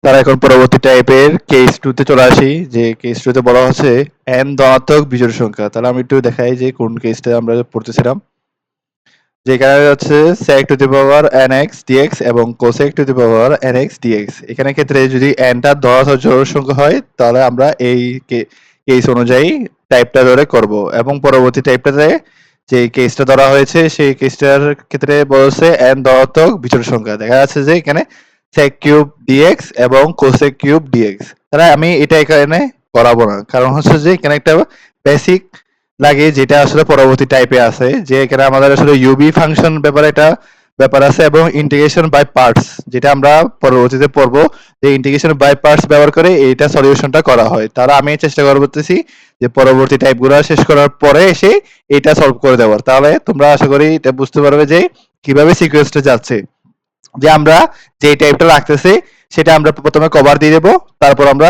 তারা এখন পরবর্তী টাইপের কেস 2 তে চলে আসি, যে কেস 2 তে বলা হচ্ছে n ধনাত্মক বিজোড় সংখ্যা। তাহলে আমি একটু দেখাই যে কোন কেসটা আমরা পড়তেছিলাম। যেখানে হচ্ছে sec two the power nx dx এবং cosec two the power nx dx। এখানে ক্ষেত্রে যদি n টা ধনাত্মক জোড় সংখ্যা হয় তাহলে আমরা এই কেস অনুযায়ী টাইপটা ধরে করব, এবং পরবর্তী টাইপটাতে যে কেসটা ধরা হয়েছে সেই কেসটার ক্ষেত্রে বলছে n ধনাত্মক বিজোড় সংখ্যা। দেখা যাচ্ছে যে এখানে sec কিউব dx এবং cosec কিউব dx। তাহলে আমি এটা এখানে করাবো না, কারণ হচ্ছে যে এখানে একটা বেসিক লাগে যেটা আসলে পরবর্তী টাইপে আছে, যে এখানে আমাদের আসলে ইউবি ফাংশন ব্যাপারে একটা ব্যাপার আছে, এবং ইন্টিগ্রেশন বাই পার্টস যেটা আমরা পরবর্তীতে পড়বো, যে ইন্টিগ্রেশন বাই পার্টস ব্যবহার করে এইটা সলিউশনটা করা হয়। তাহলে আমি চেষ্টা করতেছি যে পরবর্তী টাইপগুলো শেষ করার পরে এসে এটা সলভ করে দেওয়ার। তাহলে তোমরা আশা করি এটা বুঝতে পারবে যে কিভাবে সিকোয়েন্সটা যাচ্ছে, যে আমরা যে টাইপটা রাখতেছি সেটা আমরা প্রথমে কভার দিয়ে দেবো, তারপর আমরা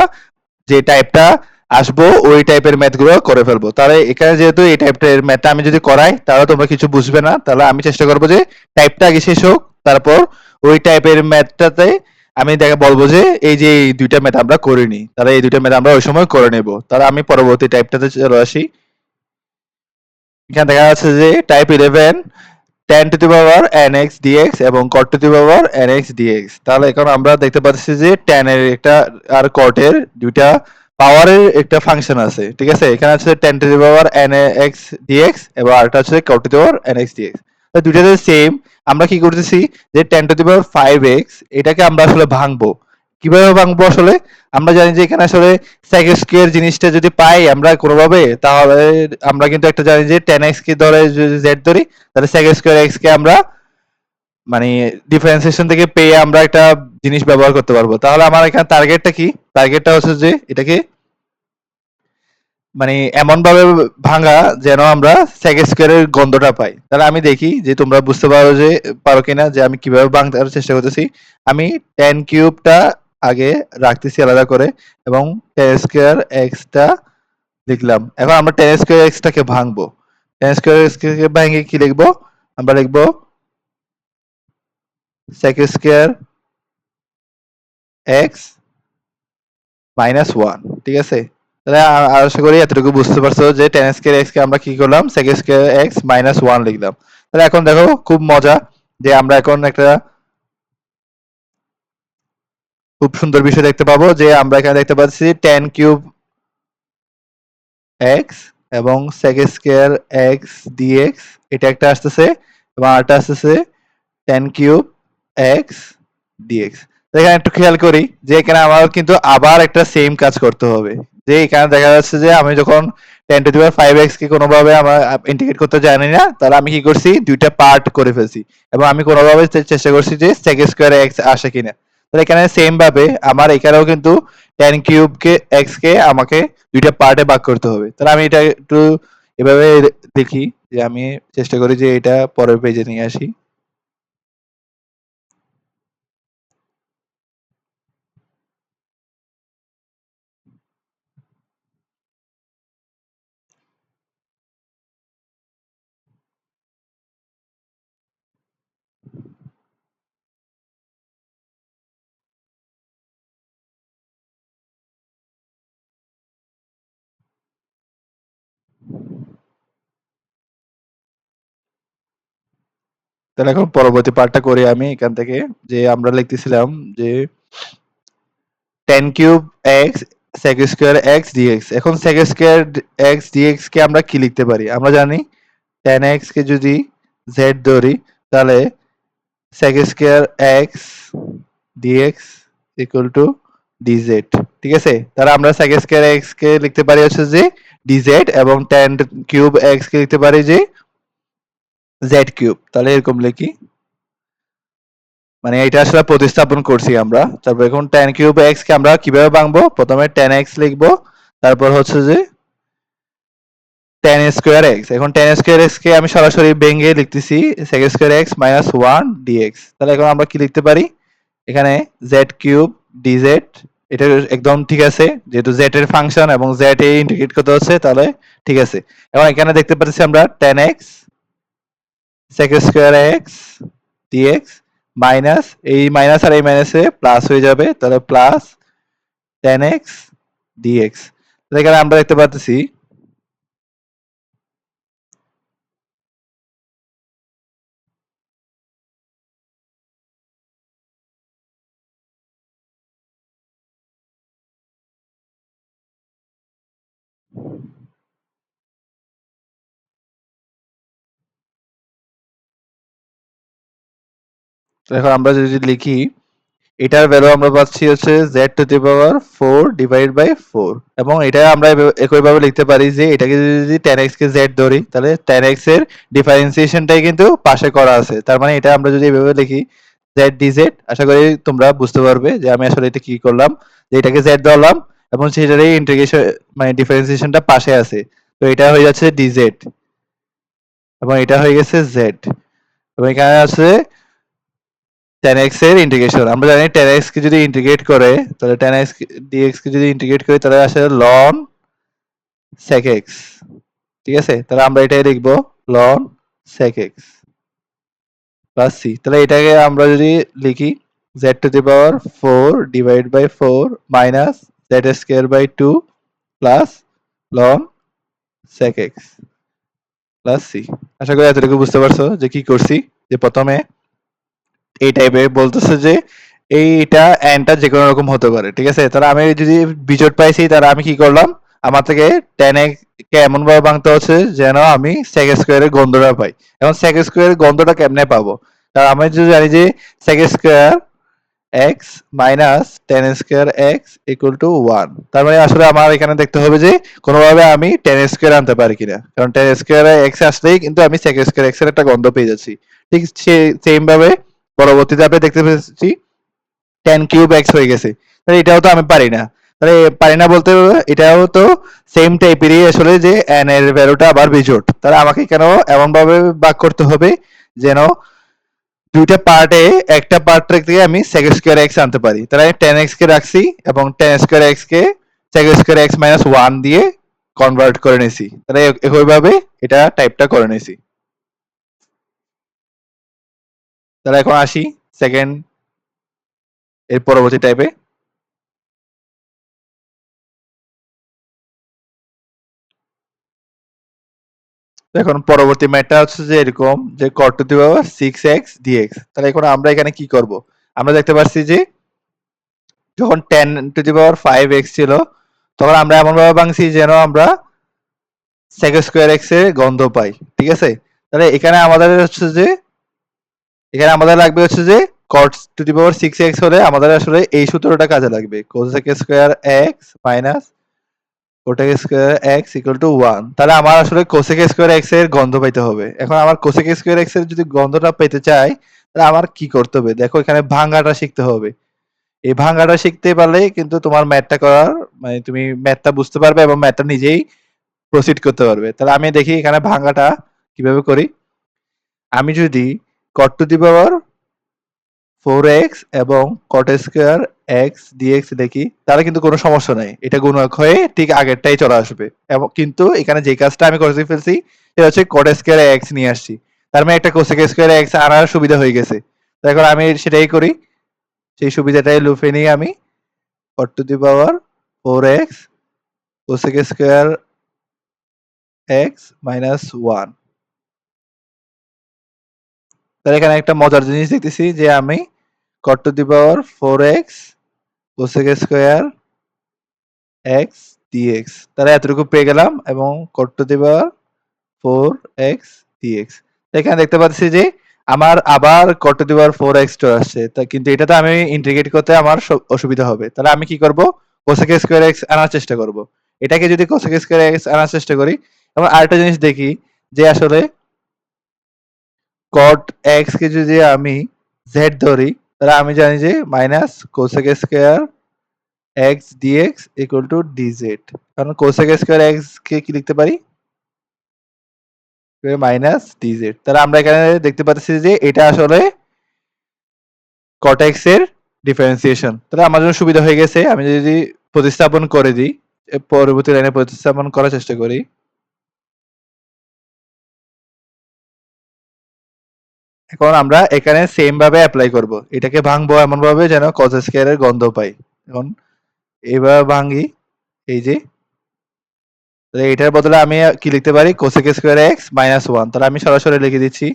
যে টাইপটা আসবো ওই টাইপের ম্যাথ গুলো করে ফেলবো। তাহলে এখানে যেহেতু এই টাইপের ম্যাথটা আমি যদি করাই তাহলে তোমরা কিছু বুঝবে না, তাহলে আমি চেষ্টা করবো যে টাইপটা আগে শেষ হোক, তারপর ওই টাইপের ম্যাথটাতে আমি দেখে বলবো যে এই যে এই দুইটা ম্যাথ আমরা করিনি, তাহলে এই দুইটা ম্যাথ আমরা ওই সময় করে নেব। তাহলে আমি পরবর্তী টাইপটাতে চলে আসি। এখানে দেখা যাচ্ছে যে type 11 tan to the power nx dx এবং cot to the power nx dx। তাহলে এখন আমরা দেখতে পাচ্ছি যে tan এর একটা আর cot এর দুইটা পাওয়ারের একটা ফাংশন আছে, ঠিক আছে। এখানে আছে tan to the power nx dx এবং আরেকটা আছে cot to the power nx dx। তো দুইটাতে সেম। আমরা কি করতেছি যে tan to the power 5x এটাকে আমরা আসলে ভাঙবো। কিভাবে ভাঙবো আসলে? আমরা জানি যে এখানে আসলে sec স্কয়ার জিনিসটা যদি পাই আমরা কোনোভাবে, তাহলে আমরা কিন্তু একটা জানি যে tan x কে ধরে যদি z ধরি তাহলে sec স্কয়ার x কে আমরা মানে ডিফারেন্সিয়েশন থেকে পেয়ে আমরা একটা জিনিস ব্যবহার করতে পারবো। তাহলে আমার এখানে টার্গেটটা কি? টার্গেটটা হচ্ছে যে এটাকে মানে এমন ভাবে ভাঙা যেন আমরা sec স্কয়ারের গন্ধটা পাই। তাহলে আমি দেখি যে তোমরা বুঝতে পারো কিনা যে আমি কিভাবে ভাঙতে চেষ্টা করতেছি। আমি tan কিউবটা আগে রাখতেছি আলাদা করে, এবং tan স্কয়ার x টা লিখলাম। এখন আমরা tan স্কয়ার x টাকে ভাঙবো। tan স্কয়ার x কে ভেঙে কি লিখবো? আমরা লিখবো sec স্কয়ার x মাইনাস 1, ঠিক আছে। তাহলে আশা করি এতটুকু বুঝতে পারছো যে tan স্কয়ার x কে আমরা কি করলাম, sec স্কয়ার x মাইনাস 1 লিখলাম। তাহলে এখন দেখো খুব মজা যে আমরা এখন একটা খুব সুন্দর বিষয় দেখতে পাবো, যে আমরা এখানে দেখতে পাচ্ছি tan কিউব x এবং sec স্কয়ার x dx, এটা একটা আসতেছে এবং আরেকটা আসতেছে tan কিউব x dx। তো এখানে একটু খেয়াল করি যে এখানে আমার কিন্তু আবার একটা সেম কাজ করতে হবে, যে এখানে দেখা যাচ্ছে যে আমি যখন tan to the power 5x কে কোনোভাবে আমরা ইন্টিগ্রেট করতে জানি না, তাহলে আমি কি করছি দুইটা পার্ট করে ফেলছি, এবং আমি কোনোভাবে চেষ্টা করছি যে sec স্কয়ার x আসে কিনা। তাহলে এখানে সেম ভাবে আমার এখানেও কিন্তু tan কিউব কে x কে আমাকে দুইটা পার্টে ভাগ করতে হবে। তাহলে আমি এটা একটু এভাবে দেখি, যে আমি চেষ্টা করি যে এটা পরের পেজে নিয়ে আসি। তাহলে এখন পরবর্তী পার্টটা করি আমি এখান থেকে, যে আমরা লিখতেছিলাম যে tan cube x sec square x dx। এখন sec স্কয়ার x dx কে আমরা কি লিখতে পারি? আমরা জানি tan x কে যদি z ধরি তাহলে sec square x dx equal to dz, ঠিক আছে। তাহলে আমরা sec স্কয়ার x কে লিখতে পারি হচ্ছে যে dz, এবং tan কিউব x কে লিখতে পারি যে z কিউব। তাহলে এরকম লিখি, মানে এটা আসলে প্রতিস্থাপন করছি আমরা। তারপর এখন tan কিউব x কে আমরা কিভাবে ভাঙবো? প্রথমে tan x লিখবো, তারপর হচ্ছে যে tan স্কয়ার x। এখন tan স্কয়ার x কে আমি সরাসরি ভেঙে লিখতেছি sec square x minus 1 dx। তাহলে এখন আমরা কি লিখতে পারি? এখানে z কিউব dz, এটা একদম ঠিক আছে, যেহেতু z এর ফাংশন এবং z এ ইন্টিগ্রেট করতে হচ্ছে, তাহলে ঠিক আছে। এখন এখানে দেখতে পাচ্ছি আমরা tan x sec square x dx minus এই মাইনাস আর এই মাইনাসে প্লাস হয়ে যাবে, তাহলে প্লাস 10x dx। এখানে আমরা দেখতে পাচ্ছি এখন আমরা যদি লিখি এটার ভ্যালু আমরা পাচ্ছি হচ্ছে z to the power 4 divide by 4, এবং এটা আমরা একইভাবে লিখতে পারি যে এটাকে যদি 10x কে z ধরি তাহলে 10x এর ডিফারেন্সিয়েশনটাই কিন্তু পাশে করা আছে, তার মানে এটা আমরা যদি এভাবে লিখি z dz, আশা করি তোমরা বুঝতে পারবে যে আমি আসলে এটা কি করলাম, যে এটাকে z ধরলাম এবং সেটারই ইন্টিগ্রেশন মানে ডিফারেন্সিয়েশনটা পাশে আছে, তো এটা হয়ে যাচ্ছে dz এবং এটা হয়ে গেছে z, এবং এখানে আছে 10x এর ইন্টিগ্রেশন। আমরা জানি 10x কে যদি ইন্টিগ্রেট করে তাহলে 10x dx কে যদি ইন্টিগ্রেট করি তাহলে আসে ln sec x। ঠিক আছে, তাহলে আমরা এটাই লিখবো ln sec x plus c। তাহলে এটাকে আমরা যদি লিখি z to the power 4 divide by 4 minus z square by 2 plus ln sec x plus c। আশা করি এতটুকু বুঝতে পারছো যে কি করছি, যে প্রথমে এই টাইপের বলতেছে যে এইটা এনটা যে কোনো রকম হতে পারে। ঠিক আছে, তাহলে আমি যদি বিজোট পাইছি তাহলে আমি কি করলাম, আমার থেকে 10x কে এমন ভাবে ভাঙতে হচ্ছে যেন আমি sec স্কয়ারের গন্ধটা পাই। এখন sec স্কয়ারের গন্ধটা কেমনে পাবো, কারণ আমি যদি জানি যে sec square x minus 10 square x equal to 1, তার মানে আসলে আমার এখানে দেখতে হবে যে কোনোভাবে আমি 10 স্কয়ার আনতে পারি কিনা, কারণ 10 স্কয়ার x আসলেই কিন্তু আমি sec স্কয়ার x এর একটা গন্ধ পেয়ে যাচ্ছি। ঠিক সেম ভাবে পরবর্তীতে আপনি দেখতে পেয়েছি 10 কিউব x হয়ে গেছে, তাহলে এটাও তো আমি পারি না। তাহলে পারি না বলতে এটাও তো সেম টাইপেরই আসলে, যে n এর ভ্যালুটা আবার বিজোট, তাহলে আমাকে কেন এমন ভাবে ভাগ করতে হবে যেন দুইটা পার্টে একটা পার্ট থেকে আমি sec স্কয়ার x আনতে পারি। তাহলে আমি 10x কে রাখছি এবং 10 স্কয়ার x কে sec স্কয়ার x মাইনাস 1 দিয়ে কনভার্ট করে নিয়েছি, তাহলে একইভাবে এটা টাইপটা করে নিয়েছি। তাহলে এখন আসি সেকেন্ড এর পরবর্তী টাইপে। এখন পরবর্তী ম্যাথটা হচ্ছে যে এরকম যে cot to the power 6x dx। তাহলে এখন আমরা এখানে কি করব, আমরা দেখতে পাচ্ছি যে যখন 10 টু দি পাওয়ার 5x ছিল তখন আমরা এমন ভাবে ভাঙছি যেন আমরা sec স্কয়ার x এর গন্ধ পাই। ঠিক আছে, তাহলে এখানে আমাদের হচ্ছে যে এখানে আমাদের লাগবে হচ্ছে যে cot to the power 6x হলে আমাদের আসলে এই সূত্রটা কাজে লাগবে, cosec square x minus cotec square x equal to 1। তাহলে আমার আসলে cosec স্কয়ার x এর গন্ধ পাইতে হবে। এখন আমার cosec স্কয়ার x এর যদি গন্ধটা পেতে চাই তাহলে আমার কি করতে হবে, দেখো এখানে ভাঙাটা শিখতে হবে। এই ভাঙাটা শিখতে পারলেই কিন্তু তোমার ম্যাথটা করার মানে তুমি ম্যাথটা বুঝতে পারবে এবং ম্যাথটা নিজেই প্রসিড করতে পারবে। তাহলে আমি দেখি এখানে ভাঙাটা কিভাবে করি। আমি যদি cot to the power 4x এবং cot স্কয়ার x dx দেখি তাহলে কিন্তু কোনো সমস্যা নাই, এটা গুণক হয়ে ঠিক আগেরটাই চলে আসবে। এবং কিন্তু এখানে যে কাজটা আমি করে ফেলছি সেটা হচ্ছে cot স্কয়ার x নিয়ে আসছি, তার মানে একটা cosec স্কয়ার x আনার সুবিধা হয়ে গেছে। তো এখন আমি সেটাই করি, সেই সুবিধাটাই লুফে নিয়ে আমি cot to the power 4x cosec square x minus 1। তাহলে এখানে একটা মজার জিনিস দেখতেছি যে আমি cot to the power 4x cosec square x dx, তাহলে এতটুকু পেয়ে গেলাম এবং cot to the power 4x dx। এখানে দেখতে পাচ্ছি যে আমার আবার cot to the power 4x চলে আসছে, তা কিন্তু এটা তো আমি ইন্টিগ্রেট করতে আমার অসুবিধা হবে। তাহলে আমি কি করব, cosec স্কয়ার x আনার চেষ্টা করব। এটাকে যদি cosec স্কয়ার x আনার চেষ্টা করি এবং আরেকটা জিনিস দেখি যে আসলে cot x কে যদি আমি z ধরি তাহলে আমি জানি যে minus cosec square x dx equal to dz, কারণ cosec স্কয়ার x কে কি লিখতে পারি মাইনাস dz। তাহলে আমরা এখানে দেখতে পাচ্ছি যে এটা আসলে cot x এর ডিফারেন্সিয়েশন। তাহলে আমার জন্য সুবিধা হয়ে গেছে, আমি যদি প্রতিস্থাপন করে দিই পরবর্তী লাইনে প্রতিস্থাপন করার চেষ্টা করি। এখন আমরা এখানে সেম ভাবে অ্যাপ্লাই করব। এটাকে ভাঙবো এমন ভাবে যেন cos স্কয়ার এর গন্ধ পাই। এখন এইভাবে ভাঙি, এই যে তাহলে এটার বদলে আমি কি লিখতে পারি cosec স্কয়ার x মাইনাস 1। তাহলে আমি সরাসরি লিখে দিচ্ছি।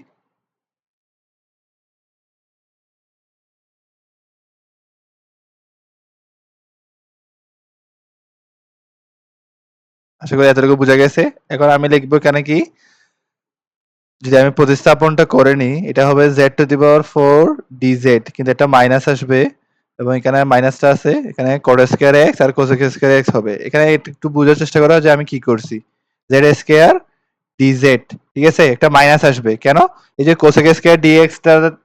আশা করি এতটুকু বোঝা গেছে। এখন আমি লিখবো এখানে কি, যদি আমি প্রতিস্থাপনটা করে নিই, এটা হবে z to the power 4 dz, কিন্তু একটা মাইনাস আসবে এবং এখানে মাইনাসটা আছে, এখানে cot স্কয়ার x আর cosec স্কয়ার x হবে। এখানে একটু বোঝার চেষ্টা করো যে আমি কি করছি। z স্কয়ার dz, ঠিক আছে, একটা মাইনাস আসবে কেন, এই যে cosec স্কয়ার dx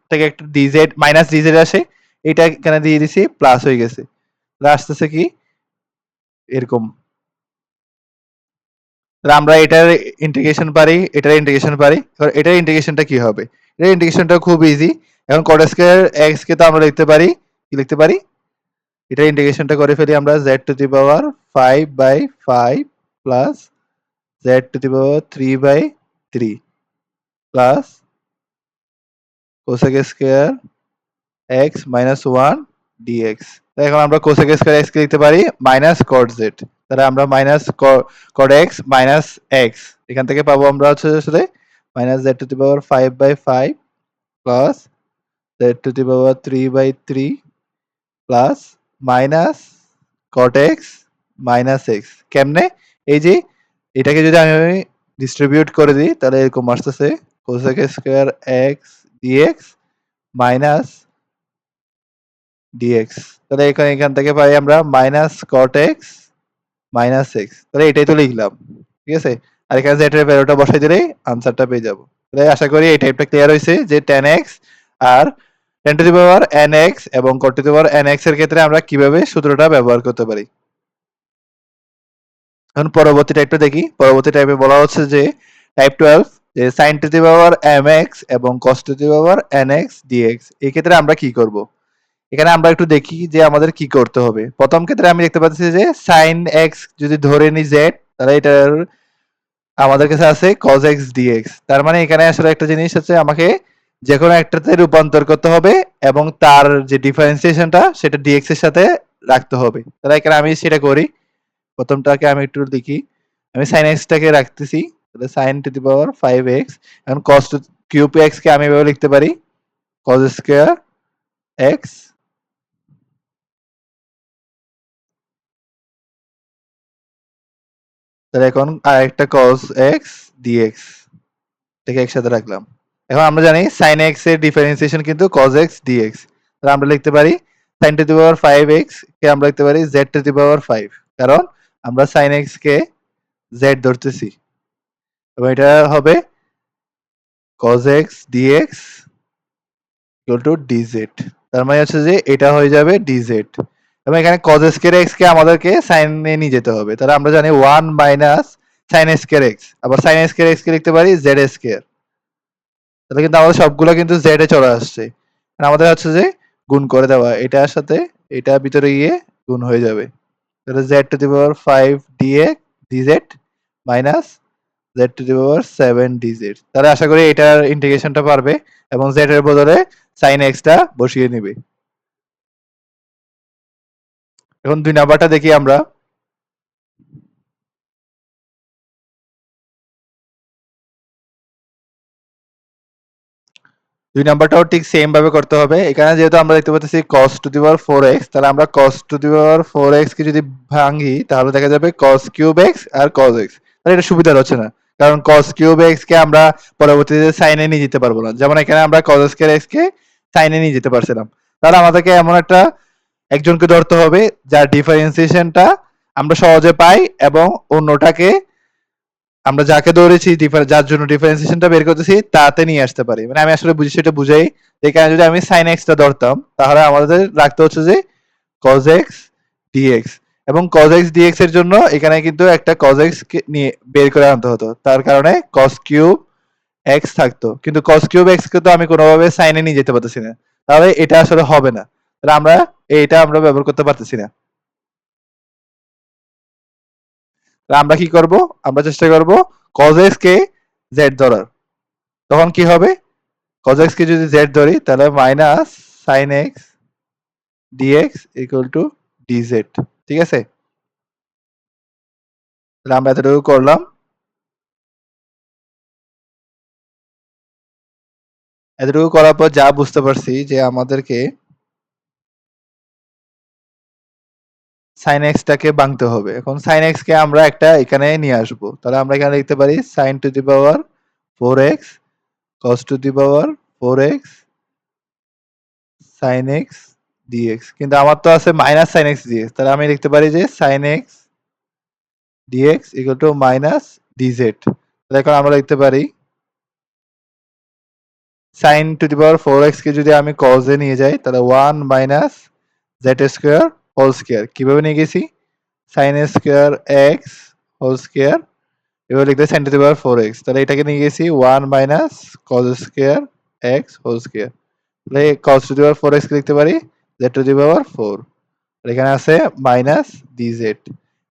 থেকে একটা dz মাইনাস dz আসে, এটা এখানে দিয়ে দিছি, প্লাস হয়ে গেছে। আসতেছে কি এরকম। তাহলে আমরা এটার ইন্টিগ্রেশন পারি, এটার ইন্টিগ্রেশন পারি। এবার এটার ইন্টিগ্রেশনটা কি হবে? এটার ইন্টিগ্রেশনটা খুব ইজি। এখন cot স্কয়ার x কে তো আমরা লিখতে পারি, কি লিখতে পারি? এটার ইন্টিগ্রেশনটা করে ফেলি আমরা, z to the power 5/5 plus z to the power 3/3 plus cosec square x minus 1 dx। এখন আমরা cosec স্কয়ার x কে লিখতে পারি মাইনাস cot z। তাহলে আমরা minus cot x minus x, এখান থেকে পাবো আমরা হচ্ছে আসলে minus z to the power 5/5 plus z to the power 3/3 plus minus cot x minus x। কেমনে? এই যে এটাকে যদি আমি ডিস্ট্রিবিউট করে দিই তাহলে এরকম আসতেছে cosec square x dx minus dx। তাহলে এখান থেকে পাই আমরা minus cot x minus x। তাহলে এটাই তো লিখলাম, ঠিক আছে। আর এখানে z এর ভ্যালুটা বসাই দিলেই আনসারটা পেয়ে যাবো। তাহলে আশা করি এই টাইপটা ক্লিয়ার হয়েছে যে tan x আর tan to the power nx এবং cot to the power nx এর ক্ষেত্রে আমরা কিভাবে সূত্রটা ব্যবহার করতে পারি। এখন পরবর্তী টাইপটা দেখি। পরবর্তী টাইপে বলা হচ্ছে যে টাইপ 12, যে sin to the power mx এবং cos to the power nx dx। এই ক্ষেত্রে আমরা কি করব? এখানে আমরা একটু দেখি যে আমাদের কি করতে হবে। প্রথম ক্ষেত্রে আমি দেখতে পাচ্ছি যে sin x যদি ধরে নিই z, তাহলে এটার আমাদের কাছে আছে cos x dx। তার মানে এখানে আসলে একটা জিনিস হচ্ছে, আমাকে যেকোনো একটাতে রূপান্তর করতে হবে এবং তার যে ডিফারেন্সিয়েশনটা সেটা dx এর সাথে রাখতে হবে। তাহলে এখানে আমি সেটা করি। প্রথমটাকে আমি একটু দেখি। আমি sin x টাকে রাখতেছি। তাহলে sin to the power 5x। এখন cos টু কিউব x কে আমি এভাবে লিখতে পারি cos স্কয়ার x। তাহলে এখন আরেকটা cos x dx থেকে একসাথে রাখলাম। এখন আমরা জানি sin x এর ডিফারেন্সিয়েশন কিন্তু cos x dx। তাহলে আমরা লিখতে পারি sin to the power 5x কে আমরা লিখতে পারি z টু দি পাওয়ার 5, কারণ আমরা sin x কে z ধরতেছি এবং এটা হবে cos x dx equal to dz। তার মানে হচ্ছে যে এটা হয়ে যাবে dz এবং এখানে cos স্কয়ার x কে আমাদেরকে sin এ নিয়ে যেতে হবে। তাহলে আমরা জানি 1 মাইনাস sin স্কয়ার x, আবার sin স্কয়ার x কে লিখতে পারি z স্কয়ার। তাহলে কিন্তু আমাদের সবগুলো কিন্তু z এ চলে আসছে। আর আমাদের হচ্ছে যে গুণ করে দেওয়া, এটার সাথে এটা ভিতরে গিয়ে গুণ হয়ে যাবে। তাহলে z to the power 5 dx dz minus z to the power 7 dz। তাহলে আশা করি এটার ইন্টিগ্রেশনটা পারবে এবং z এর বদলে sin x টা বসিয়ে নিবে। এখন 2 নাম্বারটা দেখি আমরা। 2 নাম্বারটাও ঠিক সেম ভাবে করতে হবে। এখানে যেহেতু আমরা দেখতে পাচ্ছি cos to the power 4x, তাহলে আমরা cos to the power 4x কে যদি ভাঙি তাহলে দেখা যাবে cos কিউব x আর cos x। তাহলে এটা সুবিধার হচ্ছে না। কারণ cos কিউব x কে আমরা পরবর্তীতে sin এ নিয়ে যেতে পারবো না। যেমন এখানে আমরা cos স্কয়ার x কে sin এ নিয়ে যেতে পারছিলাম। তাহলে আমাদেরকে এমন একটা একজনকে ধরতে হবে যার ডিফারেন্সিয়েশনটা আমরা সহজে পাই এবং অন্যটাকে আমরা যাকে ধরেছি যার জন্য ডিফারেন্সিয়েশনটা বের করতেছি তাতে নিয়ে আসতে পারি। মানে আমি আসলে বুঝি সেটা বুঝাই। এখানে যদি আমি sin x টা ধরতাম তাহলে আমাদের রাখতে হচ্ছে যে cos x dx এবং cos x dx এর জন্য এখানে কিন্তু একটা cos x কে নিয়ে বের করে আনতে হতো। তার কারণে cos কিউব x থাকতো। কিন্তু cos কিউব x কে তো আমি কোনোভাবে sin এ নিয়ে যেতে পারতেছি না। তাহলে এটা আসলে হবে না। তাহলে আমরা এটা আমরা ব্যবহার করতে পারতেছি না। তাহলে আমরা কি করব? আমরা চেষ্টা করব cos x কে z ধরার। তখন কি হবে? cos x কে যদি z ধরি তাহলে minus sin x dx equal to dz। ঠিক আছে? তাহলে আমরা এতটুকু করলাম। এতটুকু করার পর যা বুঝতে পারছি যে আমাদেরকে sin x টাকে ভাঙতে হবে। এখন sin x কে আমরা একটা এখানে নিয়ে আসবো। তাহলে আমরা এখানে লিখতে পারি sin to the power 4x cos to the power 4x sin x dx। কিন্তু আমার তো আছে মাইনাস sin x dx। তাহলে আমি লিখতে পারি যে sin x dx equal two minus dz। তাহলে এখন আমরা লিখতে পারি sin to the power 4x কে যদি আমি cos এ নিয়ে যাই তাহলে 1 minus z square whole square. কিভাবে নিয়ে গেছি? sin square x whole square এবার লিখতে sin to the power 4x। তাহলে এটাকে নিয়ে গেছি 1 minus cos square x whole square. তাহলে cos to the power 4x কে লিখতে পারি z টু দি পাওয়ার 4। আর এখানে আছে মাইনাস dz।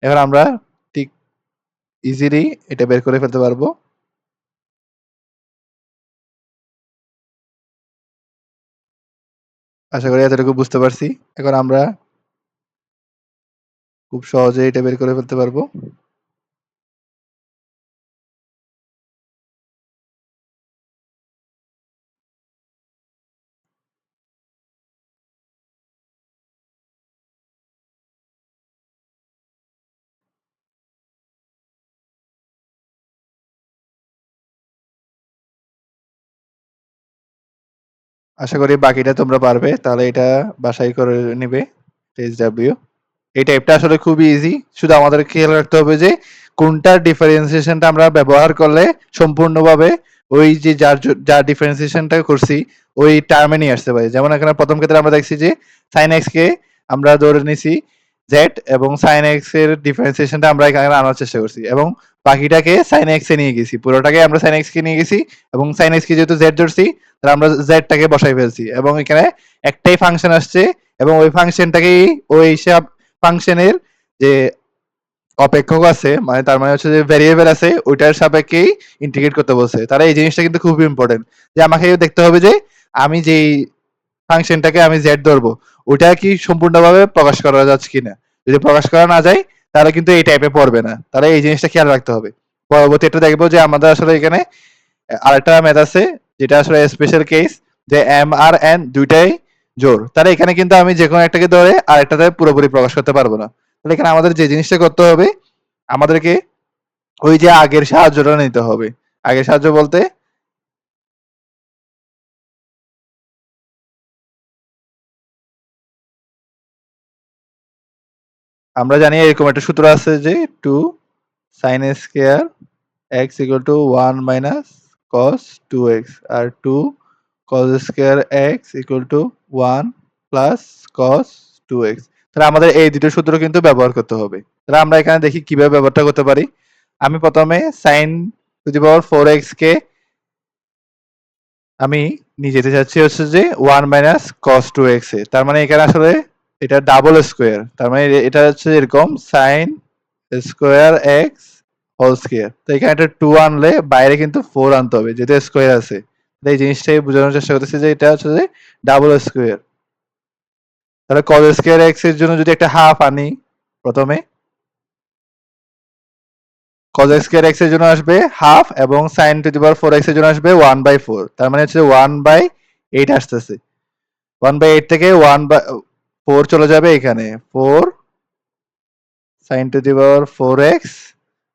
এখন আমরা ঠিক ইজিলি এটা বের করে ফেলতে পারবো। আশা করি এতটুকু বুঝতে পারছি। এখন আমরা খুব সহজেই এটা বের করে ফেলতে পারবো। আশা করি বাকিটা তোমরা পারবে। তাহলে এটা বাসায় করে নিবে THW। এই টাইপটা আসলে খুবই ইজি। শুধু আমাদের খেয়াল রাখতে হবে যে কোনটার ডিফারেন্সিয়েশনটা আমরা ব্যবহার করলে সম্পূর্ণভাবে ওই যে যার ডিফারেন্সিয়েশনটা করছি ওই টার্মে নিয়ে আসতে পারি। যেমন এখানে প্রথম ক্ষেত্রে আমরা দেখছি যে sin x কে আমরা ধরে নিছি z এবং sin x এর ডিফারেন্সিয়েশনটা আমরা এখানে আনার চেষ্টা করছি এবং বাকিটাকে sin x এ নিয়ে গেছি। পুরোটাকে আমরা sin x কে নিয়ে গেছি এবং sin x কে যেহেতু z ধরছি তাহলে আমরা z টাকে বসাই ফেলছি এবং এখানে একটাই ফাংশন আসছে এবং ওই ফাংশনটাকেই ওই হিসাব ফাংশনের যে অপেক্ষক আছে মানে তার মানে হচ্ছে যে ভেরিয়েবল আছে ওইটার সাপেক্ষেই ইন্টিগ্রেট করতে বলছে। তাহলে এই জিনিসটা কিন্তু খুবই ইম্পর্টেন্ট যে আমাকে দেখতে হবে যে আমি যেই ফাংশনটাকে আমি z ধরবো ওটা কি সম্পূর্ণভাবে প্রকাশ করা যাচ্ছে কিনা। যদি প্রকাশ করা না যায় তাহলে কিন্তু এই টাইপে পড়বে না। তাহলে এই জিনিসটা খেয়াল রাখতে হবে। পরবর্তী একটা দেখবো যে আমাদের আসলে এখানে আরেকটা মেথড আছে যেটা আসলে স্পেশাল কেস যে এম আর এন দুইটাই জোর। তাহলে এখানে কিন্তু আমি যে কোনো একটাকে ধরে আরেকটাতে পুরোপুরি প্রকাশ করতে পারবো না। তাহলে এখানে আমাদের যে জিনিসটা করতে হবে আমাদেরকে ওই যে আগের সাহায্যটা নিতে হবে। আগের সাহায্য বলতে আমরা জানি এরকম একটা সূত্র আছে যে 2 sin square x equal to 1 minus cos 2x আর 2 cos square x equal to 1 plus cos 2x। তাহলে আমাদের এই দুটো সূত্র কিন্তু ব্যবহার করতে হবে। তাহলে আমরা এখানে দেখি কিভাবে ব্যবহারটা করতে পারি। আমি প্রথমে sin to the power 4x কে আমি নিয়ে যেতে চাচ্ছি হচ্ছে যে 1 মাইনাস cos 2x এ। তার মানে এখানে আসলে এটা ডাবল স্কয়ার। তার মানে এটা হচ্ছে এরকম sin square x whole square. তো এখানে একটা 2 আনলে বাইরে কিন্তু 4 আনতে হবে যেহেতু স্কয়ার আছে। তো এই জিনিসটাই বোঝানোর চেষ্টা করতেছি যে এটা হচ্ছে যে ডাবল স্কয়ার। তাহলে cos স্কয়ার x এর জন্য যদি একটা হাফ আনি প্রথমে cos স্কয়ার x এর জন্য আসবে হাফ এবং sin to the power 4x এর জন্য আসবে 1/4। তার মানে হচ্ছে 1/8 আসতেছে। 1/8 থেকে 1/4 চলে যাবে এখানে 4 sin to the power 4x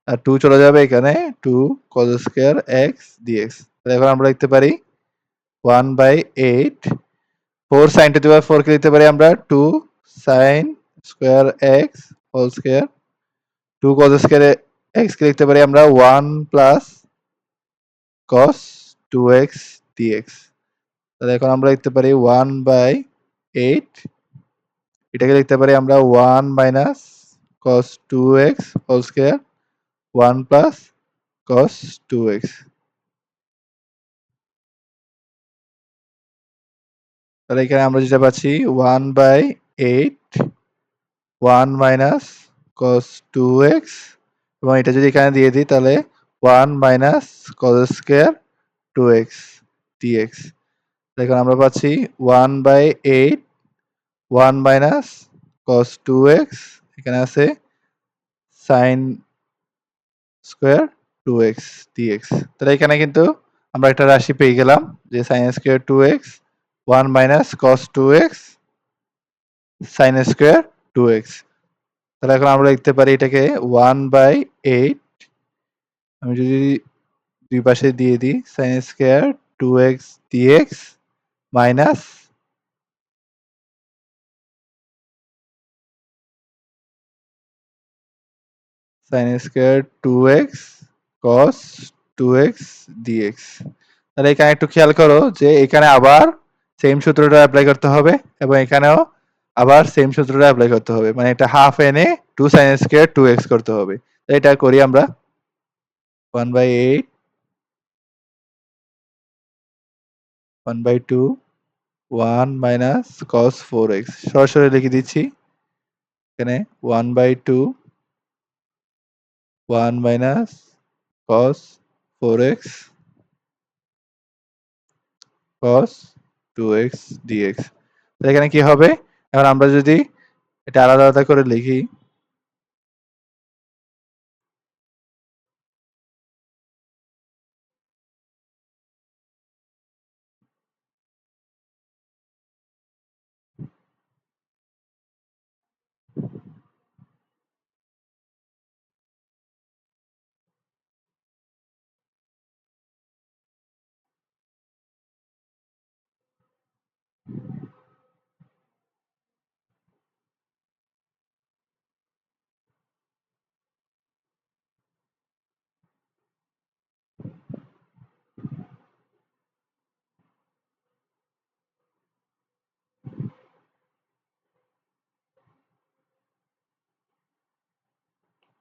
আর 2 চলে যাবে এখানে 2 cos স্কয়ার x dx। তাহলে এখন আমরা লিখতে পারি 1/8 4 sin টু দি পাওয়ার 4 কে লিখতে পারি আমরা 2 sin square x whole square 2 cos square x কে লিখতে পারি আমরা 1 প্লাস cos 2x dx। তাহলে এখন আমরা লিখতে পারি 1/8 এটাকে লিখতে পারি আমরা 1 minus cos 2x whole square 1 plus cos 2x। তাহলে এখানে আমরা যেটা পাচ্ছি 1/8 1 মাইনাস cos 2x এবং এটা যদি এখানে দিয়ে দিই তাহলে 1 minus cos square 2x dx। দেখুন আমরা পাচ্ছি 1/8 1 মাইনাস cos 2x এখানে আছে sin স্কয়ার 2x dx। তাহলে এখানে কিন্তু আমরা একটা রাশি পেয়ে গেলাম যে sin square 2x 1 minus cos 2x sin square 2x। তাহলে এখন আমরা লিখতে পারি এটাকে 1/8 আমি যদি দুই পাশে দিয়ে দিই sin square 2x dx minus sin square 2x cos 2x dx। তাহলে এখানে একটু খেয়াল করো যে এখানে আবার সেম সূত্রটা অ্যাপ্লাই করতে হবে এবং এখানেও আবার সেম সূত্রটা অ্যাপ্লাই করতে হবে। মানে এটা হাফ এনে 2 sin স্কয়ার 2x করতে হবে। তো এটা করি আমরা 1/8 1/2 1 মাইনাস cos 4x সরাসরি লিখে দিচ্ছি এখানে 1/2 1 minus cos 4x cos 2x dx। তো এখানে কি হবে? এখন আমরা যদি এটা আলাদা, আলাদা করে লিখি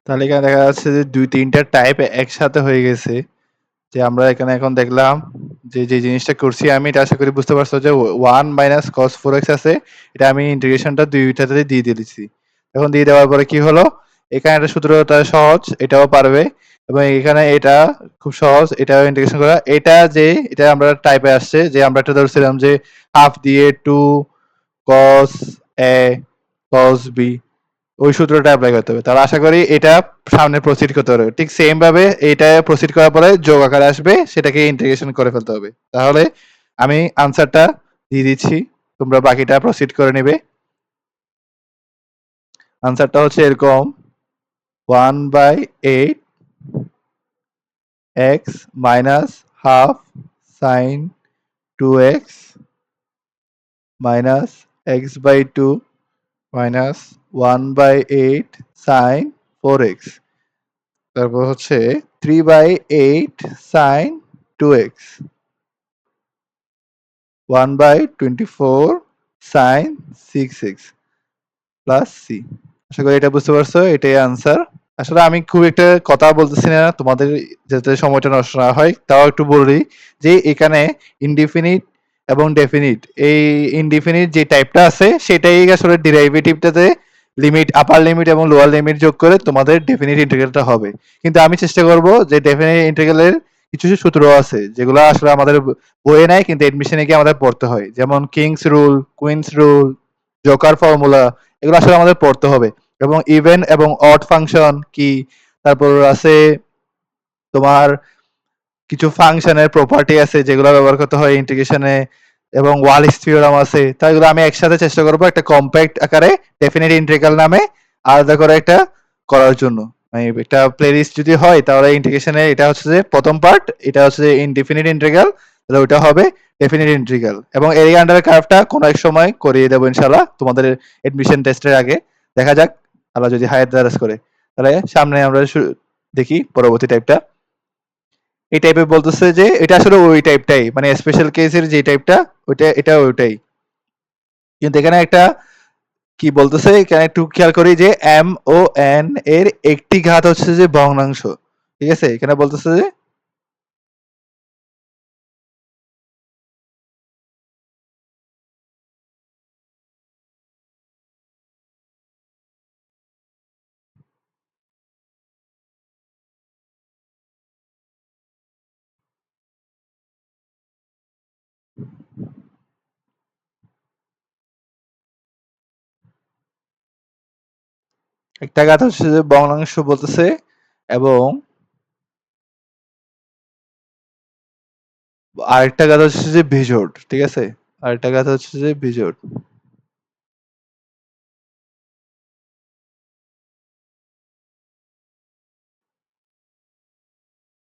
তাহলে এখানে দেখা যাচ্ছে যে ২-৩ টা টাইপ একসাথে হয়ে গেছে। যে আমরা এখানে এখন দেখলাম যে জিনিসটা করছি আমি এটা আশা করি বুঝতে পারছো যে 1 মাইনাস cos 4x আছে এটা আমি ইন্টিগ্রেশনটা দুইটাতে দিয়ে দিয়েছি। এখন দিয়ে দেওয়ার পরে কি হলো? এখানে একটা সূত্রটা সহজ এটাও পারবে এবং এখানে এটা খুব সহজ এটাও ইন্টিগ্রেশন করা। এটা আমরা টাইপে আসছে যে আমরা একটা ধরছিলাম যে হাফ দিয়ে 2 cos a cos b ওই সূত্রটা এপ্লাই করতে হবে। তাহলে আশা করি এটা সামনে প্রসিড করতে পারবে। ঠিক সেম ভাবে এটা প্রসিড করার পরে যোগ আকারে আসবে সেটাকে ইন্টিগ্রেশন করে ফেলতে হবে। তাহলে আমি আনসারটা দিয়ে দিচ্ছি। তোমরা বাকিটা প্রসিড করে নেবে। আনসারটা হচ্ছে এরকম 1/8 x minus half sin 2x minus x/2 minus 1/8 sin 4x তারপর হচ্ছে 3/8 sin 2x 1/24 sin 6x plus c। আশা করি এটা বুঝতে পারছো এটাই আনসার। আসলে আমি খুব একটা কথা বলতেছি না তোমাদের যাতে সময়টা নষ্ট না হয় তাও একটু বলি যে এখানে ইনডিফিনিট এবং ডেফিনিট এই ইনডিফিনিট যে টাইপটা আছে সেটাই আসলে ডেরিভেটিভটাতে লিমিট আপার লিমিট এবং লোয়ার লিমিট যোগ করে তোমাদের ডেফিনিট ইন্টিগ্রালটা হবে। কিন্তু আমি চেষ্টা করব যে ডেফিনিট ইন্টিগ্রালের কিছু সূত্র আছে যেগুলো আসলে আমাদের বইয়ে নাই কিন্তু এডমিশনে গিয়ে আমাদের পড়তে হয়। যেমন kings rule, queens rule, joker formula এগুলো আসলে আমাদের পড়তে হবে। এবং ইভেন এবং অড ফাংশন কি তারপর আছে তোমার কিছু ফাংশনের প্রপার্টি আছে যেগুলো ব্যবহার করতে হয় ইন্টিগ্রেশনে এবং ওয়ালিস থিওরাম আছে তাই এগুলো আমি একসাথে চেষ্টা করব একটা কম্প্যাক্ট আকারে ডেফিনিট ইন্টিগ্রাল নামে আলাদা করে একটা করার জন্য মানে একটা প্লেলিস্ট যদি হয় তাহলে ইন্টিগ্রেশনে এটা হচ্ছে যে প্রথম পার্ট এটা হচ্ছে যে ইনডিফিনিট ইন্টিগ্রাল তাহলে ওটা হবে ডেফিনিট ইন্টিগ্রাল এবং এরিয়া আন্ডার কার্ভটা কোনো এক সময় করিয়ে দেবো ইনশাল্লাহ তোমাদের এডমিশন টেস্টের আগে দেখা যাক আল্লাহ যদি হায়াত দারাজ করে তাহলে সামনে আমরা দেখি পরবর্তী টাইপটা এই টাইপে বলতেছে যে এটা আসলে ওই টাইপটাই মানে স্পেশাল কেসের যে টাইপটা এটা ওইটাই কিন্তু এখানে একটা কি বলতেছে এখানে একটু খেয়াল করি যে এম ও এন এর একটি ঘাত হচ্ছে যে ভগ্নাংশ ঠিক আছে এখানে বলতেছে যে একটা ঘাত হচ্ছে যে ভগ্নাংশ বলতেছে এবং আরেকটা ঘাত হচ্ছে যে বিজোড়, ঠিক আছে? আরেকটা ঘাত হচ্ছে যে বিজোড়।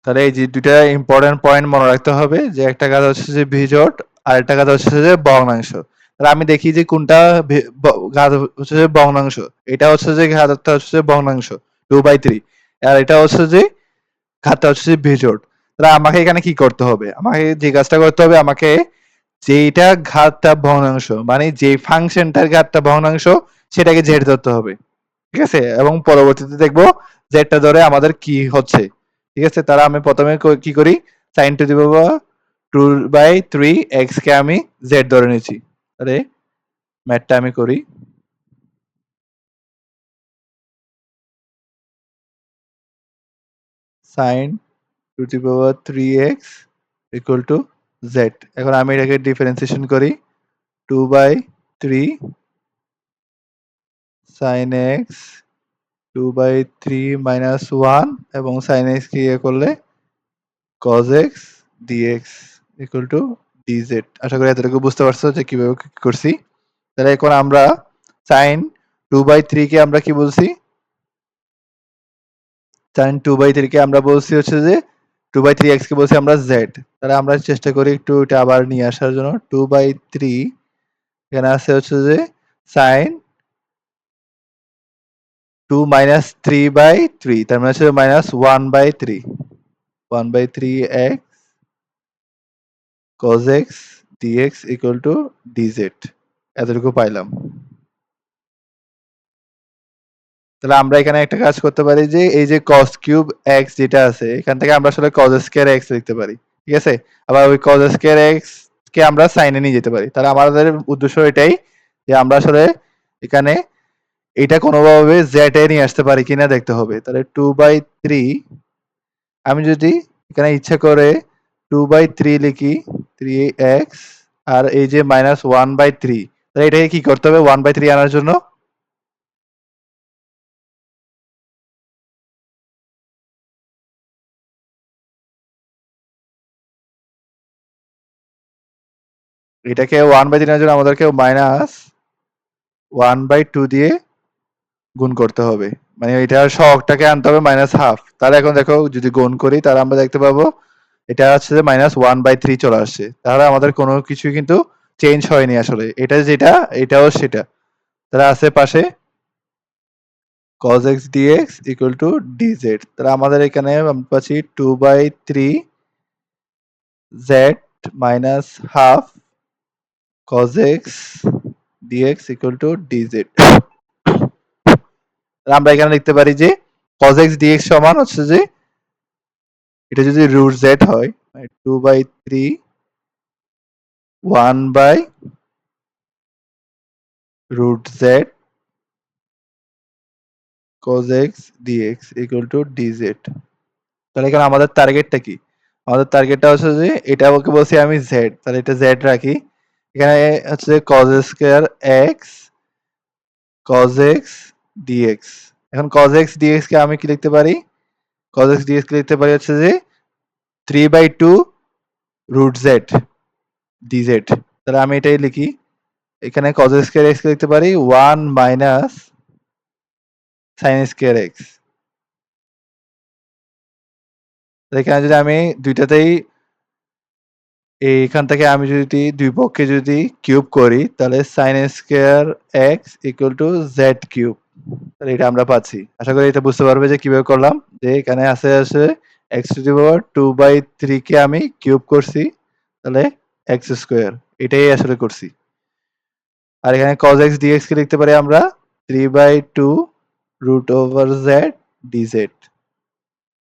তাহলে এই যে দুইটা ইম্পর্টেন্ট পয়েন্ট মনে রাখতে হবে যে একটা ঘাত হচ্ছে যে বিজোড় আর একটা ঘাত হচ্ছে যে ভগ্নাংশ। তাহলে আমি দেখি যে কোনটা ঘাত হচ্ছে যে ভগ্নাংশ। এটা হচ্ছে যে ঘাতটা হচ্ছে যে ভগ্নাংশ 2/3 আর এটা হচ্ছে যে ঘাতটা হচ্ছে যে বিজোড়। তাহলে আমাকে এখানে কি করতে হবে? আমাকে যে কাজটা করতে হবে আমাকে যেইটা ঘাতটা ভগ্নাংশ মানে যে ফাংশনটার ঘাতটা ভগ্নাংশ সেটাকে জেড ধরতে হবে। ঠিক আছে? এবং পরবর্তীতে দেখবো জেডটা ধরে আমাদের কি হচ্ছে। ঠিক আছে? তাহলে আমি প্রথমে কি করি sin to the power 2/3 x কে আমি z ধরে নিয়েছি। তাহলে ম্যাথটা আমি করি। sin to the power 3x equal to z। এখন আমি এটাকে ডিফারেন্সিয়েশন করি 2/3 sin x 2/3 মাইনাস 1 এবং sin x কে ইয়ে করলে cos x dx equal to dz। আশা করি এতটুকু বুঝতে পারছো যে কিভাবে কি করছি। তাহলে এখন আমরা sin 2/3 কে আমরা কি বলছি? sin 2/3 কে আমরা বলছি হচ্ছে যে 2/3x কে বলছি আমরা z। তাহলে আমরা চেষ্টা করি একটু এটা আবার নিয়ে আসার জন্য 2/3 এখানে আছে হচ্ছে যে sin 2 minus 3/3 তার মানে হচ্ছে minus 1/3 1/3 x cos x dx equal to dz এতটুকু পাইলাম। তাহলে আমরা এখানে একটা কাজ করতে পারি যে এই যে cos কিউব x যেটা আছে এখান থেকে আমরা আসলে cos স্কয়ার x লিখতে পারি। ঠিক আছে? আবার ওই cos স্কয়ার x কে আমরা sin এ নিয়ে যেতে পারি। তাহলে আমাদের উদ্দেশ্য এটাই যে আমরা আসলে এখানে এটা কোনোভাবে z এ নিয়ে আসতে পারি কিনা দেখতে হবে। তাহলে 2/3 আমি যদি এখানে ইচ্ছা করে 2/3 লিখি 3x আর এই যে -1/3 তাহলে এটাকে কি করতে হবে 1/3 আনার জন্য? এটাকে 1/3 আনার জন্য আমাদেরকে -1/2 দিয়ে গুণ করতে হবে। মানে এটার সহগটাকে আনতে হবে -1/2। তাহলে এখন দেখো যদি গুণ করি তাহলে আমরা দেখতে পাবো এটা হচ্ছে যে -1/3 চলে আসছে। তাহলে আমাদের কোনো কিছুই কিন্তু চেঞ্জ হয়নি আসলে। এটা যেটা এটাও সেটা। তাহলে আছে পাশে cos x dx equal to dz। তাহলে আমাদের এখানে আমরা পাচ্ছি 2/3 z minus half cos x dx equal to dz। তাহলে আমরা এখানে লিখতে পারি যে cos x dx সমান হচ্ছে যে এটা যদি root z হয় 2/3 1 by root z cos x dx equal to dz। তাহলে এখানে আমাদের টার্গেটটা কি? আমাদের টার্গেটটা হচ্ছে যে এটা ওকে বলছি আমি z তাহলে এটা z রাখি। এখানে হচ্ছে cos square x cos x dx। এখন cos x dx কে আমি কি লিখতে পারি? cos x dx কে লিখতে পারি হচ্ছে যে 3/2 root z dz। তাহলে আমি এটাই লিখি। এখানে cos স্কয়ার x কে লিখতে পারি 1 মাইনাস sin স্কয়ার x। এখানে যদি আমি দুইটাতেই এইখান থেকে আমি যদি দুই পক্ষে যদি কিউব করি তাহলে sin square x equal to z cube. তাহলে এটা আমরা পাচ্ছি। আশা করি এটা বুঝতে পারবে যে কিভাবে করলাম। যে এখানে আছে x টু দি পাওয়ার 2/3 কে আমি কিউব করছি। তাহলে x স্কয়ার এটাই আসলে করছি। আর এখানে cos x dx কে লিখতে পারি আমরা 3/2 root over z dz।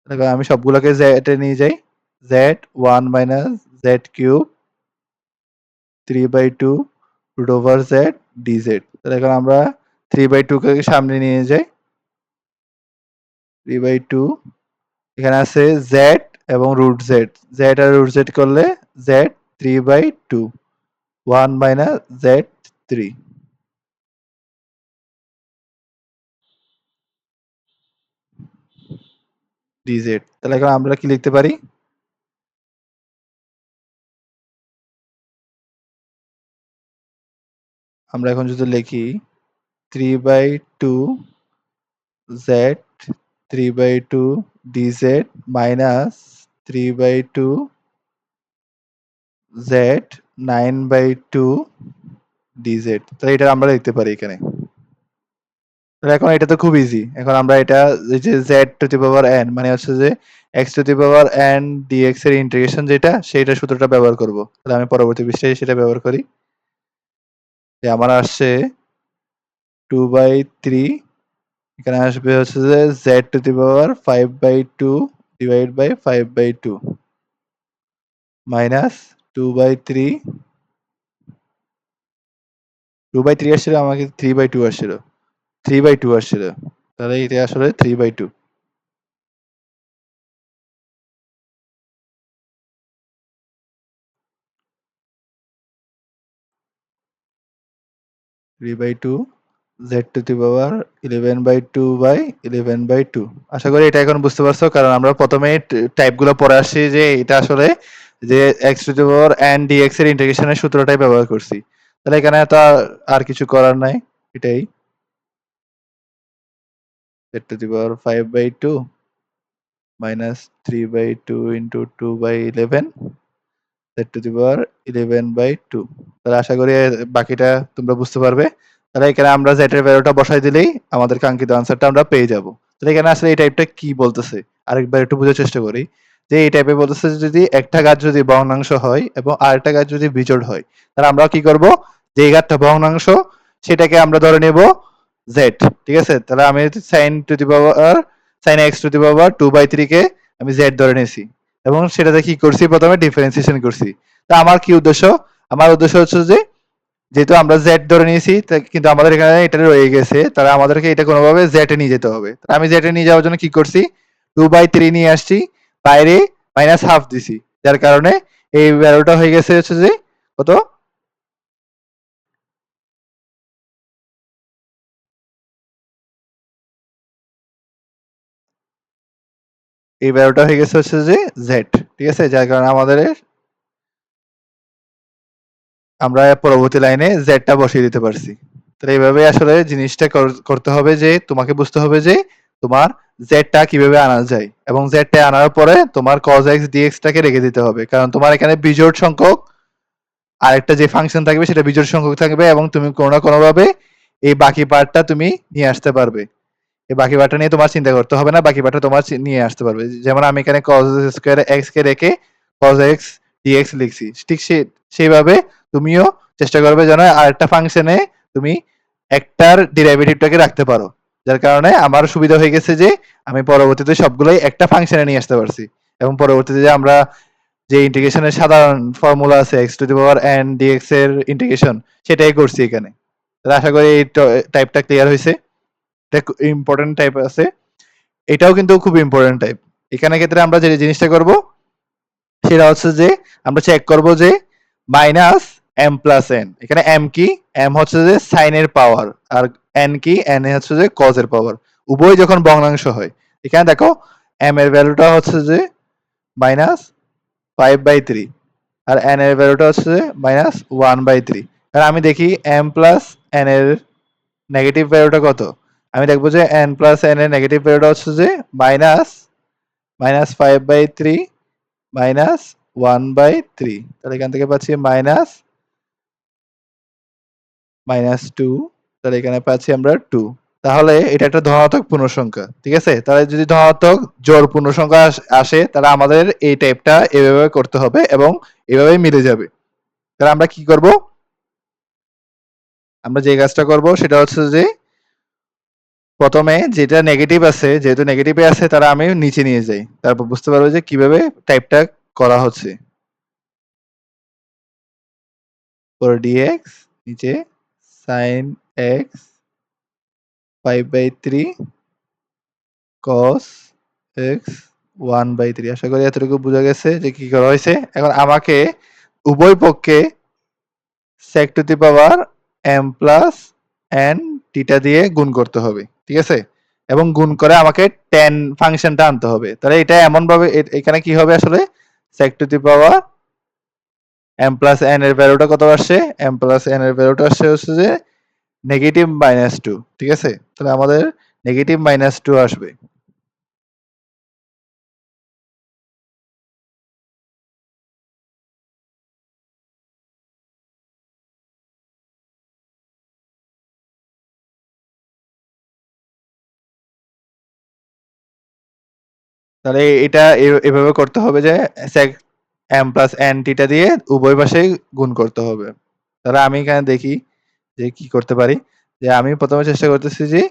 দেখো আমি সবগুলোকে z এ নিয়ে যাই। z 1 minus z cube 3/2 root over z dz। তাহলে এখন আমরা 3/2 কে সামনে নিয়ে যাই। 3/2 এখানে আছে z এবং root z। z আর root z করলে z 3/2 1 minus z 3। dz। তাহলে এখন আমরা কি লিখতে পারি? আমরা এখন যদি লিখি 3/2 z 3/2 dz minus 3/2 z 9/2 dz। তাহলে এটা আমরা লিখতে পারি এখানে। তাহলে এখন এটা তো খুব ইজি। এখন আমরা এটা এই যে z to the power n মানে হচ্ছে যে x to the power n dx এর ইন্টিগ্রেশন যেটা সেইটা সূত্রটা ব্যবহার করব। তাহলে আমি পরবর্তী পৃষ্ঠায় সেটা ব্যবহার করি। যে আমার আসছে 2/3 এখানে আসবে হচ্ছে যে z to the power 5/2 divide by 5/2 minus 2/3 2/3 আসছিল আমাকে 3/2 আসছিল 3/2 আসছিল। তাহলে এটা আসলে 3/2 3/2 z to the power 11/2 by 11/2। আশা করি এটা এখন বুঝতে পারছো, কারণ আমরা প্রথমেই টাইপগুলো পড়ে আসছি যে এটা আসলে যে x to the power n dx এর ইন্টিগ্রেশনের সূত্রটাই ব্যবহার করছি। তাহলে এখানে তো আর কিছু করার নাই, এটাই z to the power 5/2 minus 3/2 into 2/11 z to the power 11/2। তাহলে আশা করি বাকিটা তোমরা বুঝতে পারবে। তাহলে এখানে আমরা z এর ভ্যালুটা বসাই দিলেই আমাদের কাঙ্ক্ষিত আনসারটা আমরা পেয়ে যাব। তাহলে এখানে আসলে এই টাইপটা কি বলতেছে আরেকবার একটু বোঝার চেষ্টা করি। যে এই টাইপে বলতেছে যে যদি একটা গাছ যদি ভগ্নাংশ হয় এবং আরেকটা গাছ যদি বিজোড় হয়, তাহলে আমরা কি করব? যে গাছটা ভগ্নাংশ সেটাকে আমরা ধরে নেব z। ঠিক আছে? তাহলে আমি sin to the power sin x to the power 2/3 কে আমি z ধরে নিয়েছি এবং সেটাতে কি করছি? প্রথমে ডিফারেন্সিয়েশন করছি। তা আমার কি উদ্দেশ্য? আমার উদ্দেশ্য হচ্ছে যে যেহেতু আমরা z ধরে নিয়েছি কিন্তু আমাদের এখানে এটা রয়ে গেছে, তাহলে আমাদেরকে এটা কোনোভাবে z এ নিয়ে যেতে হবে। আমি z এ নিয়ে যাওয়ার জন্য কি করছি? 2/3 নিয়ে আসছি, বাইরে মাইনাস হাফ দিছি, যার কারণে এই ভ্যালুটা হয়ে গেছে হচ্ছে যে কত? এই ভ্যালুটা হয়ে গেছে হচ্ছে যে z। ঠিক আছে? যার কারণে আমাদের আমরা পরবর্তী লাইনে z টা বসিয়ে দিতে পারছি। তাহলে এইভাবে আসলে জিনিসটা করতে হবে যে তোমাকে বুঝতে হবে যে তোমার z টা কিভাবে আনা যায় এবং z টা আনার পরে তোমার cos x dx টাকে রেখে দিতে হবে, কারণ তোমার এখানে বিজোড় সংখ্যক আরেকটা যে ফাংশন থাকবে সেটা বিজোড় সংখ্যক থাকবে এবং তুমি কোনো না কোনো ভাবে এই বাকি পার্টটা তুমি নিয়ে আসতে পারবে। এই বাকি পার্টটা নিয়ে তোমার চিন্তা করতে হবে না, বাকি পার্টটা তোমার নিয়ে আসতে পারবে। যেমন আমি এখানে cos স্কয়ার x কে রেখে cos x dx লিখছি, ঠিক সেইভাবে তুমিও চেষ্টা করবে যেন আরেকটা ফাংশনে তুমি একটার ডেরিভেটিভটাকে রাখতে পারো। যার কারণে আমার সুবিধা হয়ে গেছে যে আমি পরবর্তীতে সবগুলোই একটা ফাংশনে নিয়ে আসতে পারছি এবং পরবর্তীতে যে আমরা যে ইন্টিগ্রেশনের সাধারণ ফর্মুলা আছে x to the power n dx এর ইন্টিগ্রেশন সেটাই করছি এখানে। তাহলে আশা করি এই টাইপটা ক্লিয়ার হয়েছে। এটা ইম্পর্টেন্ট টাইপ আছে, এটাও কিন্তু খুব ইম্পর্টেন্ট টাইপ। এখানে ক্ষেত্রে আমরা যে জিনিসটা করব সেটা হচ্ছে যে আমরা চেক করব যে মাইনাস এম প্লাস এন, এখানে এম কি? এম হচ্ছে যে সাইনের পাওয়ার, আর এন কি? এন হচ্ছে যে কজ এর পাওয়ার। উভয় যখন ভগ্নাংশ হয়, এখানে দেখো এম এর ভ্যালুটা হচ্ছে যে মাইনাস 5/3 আর এন এর ভ্যালুটা হচ্ছে যে মাইনাস 1/3। আর আমি দেখি এম প্লাস এন এর নেগেটিভ ভ্যালুটা কত? আমি দেখবো যে এন প্লাস এন এর নেগেটিভ ভ্যালুটা হচ্ছে যে মাইনাস 5/3 মাইনাস 1/3। তাহলে এখান থেকে পাচ্ছি -2। তাহলে এখানে পাচ্ছি আমরা 2। তাহলে এটা একটা ধনাত্মক পূর্ণসংখ্যা। ঠিক আছে? তাহলে যদি ধনাত্মক জোড় পূর্ণসংখ্যা আসে তাহলে আমাদের এই টাইপটা এভাবে করতে হবে এবং এভাবেই মিলে যাবে। তাহলে আমরা কি করব? আমরা যে কাজটা করব সেটা হচ্ছে যে প্রথমে যেটা নেগেটিভ আছে, যেহেতু নেগেটিভে আছে তারা আমি নিচে নিয়ে যাই। তারপর বুঝতে পারবো যে কিভাবে টাইপটা করা হচ্ছে। পরে dx নিচে sin x 5/3 cos x 1/3। আশা করি এতটুকু বোঝা গেছে যে কি করা হয়েছে। এখন আমাকে উভয় পক্ষে sec two the power m plus n theta দিয়ে গুণ করতে হবে। ঠিক আছে? এবং গুণ করে আমাকে tan ফাংশনটা আনতে হবে। তাহলে এটা এমনভাবে এখানে কি হবে আসলে sec two the power m plus n এর ভ্যালুটা কত আসছে? m প্লাস n এর ভ্যালুটা আসছে হচ্ছে যে নেগেটিভ -2, ঠিক আছে? তাহলে আমাদের নেগেটিভ -2 আসবে। তাহলে এটা এভাবে করতে হবে যে sec m plus n theta দিয়ে উভয় পাশেই গুণ করতে হবে। তাহলে আমি এখানে দেখি যে কি করতে পারি। যে আমি প্রথমে চেষ্টা করতেছি যে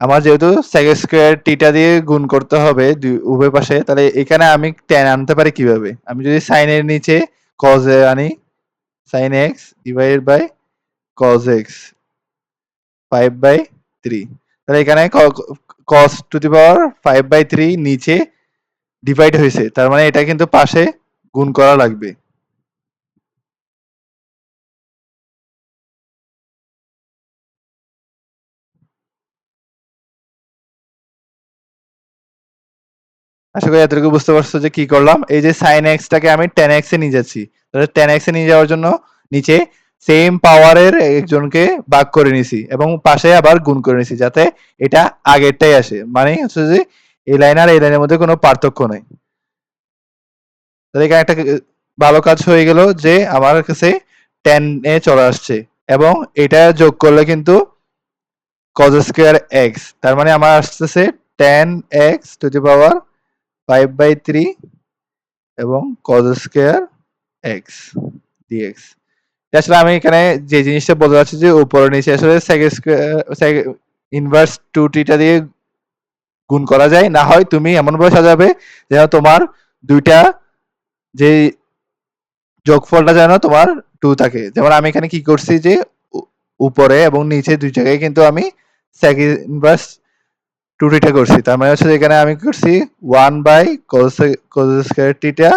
আমার যেহেতু sec স্কয়ার থিটা দিয়ে গুণ করতে হবে উভয় পাশে, তাহলে এখানে আমি tan আনতে পারি কিভাবে? আমি যদি sin এর নিচে cos এ আনি, sin x divided by cos x 5/3, তাহলে এখানে cos টু দি পাওয়ার 5/3 নিচে ডিভাইড হয়েছে, তার মানে এটা কিন্তু পাশে গুণ করা লাগবে। আশা করি এতটুকু বুঝতে পারছো যে কি করলাম। এই যে sin x টাকে আমি tan x এ নিয়ে যাচ্ছি, তাহলে tan x এ নিয়ে যাওয়ার জন্য নিচে সেম পাওয়ারের একজনকে ভাগ করে নিছি এবং পাশে আবার গুণ করে নিছি যাতে এটা আগেরটাই আসে, মানে হচ্ছে যে এই লাইন আর এই লাইনের মধ্যে কোনো পার্থক্য নাই। তাহলে এখানে একটা ভালো কাজ হয়ে গেল যে আমার কাছে 10 এ চলে আসছে এবং এটা যোগ করলে কিন্তু cos স্কয়ার x, তার মানে আমার আসতেছে tan x to the power 5/3 এবং cos স্কয়ার x dx। আসলে আমি এখানে যে জিনিসটা বলতে চাচ্ছি যে উপরে নিচে আসলে sec স্কয়ার ইনভার্স 2t টা দিয়ে গুণ করা যায়, না হয় তুমি এমনভাবে সাজাবে যেন তোমার দুইটা যে যোগফলটা যেন তোমার 2 থাকে। যেমন আমি এখানে কি করছি যে উপরে এবং নিচে দুই জায়গায় কিন্তু আমি sec ইনভার্স 2t টা করছি। তার মানে হচ্ছে এখানে আমি করছি 1 বাই cos স্কয়ার থিটা,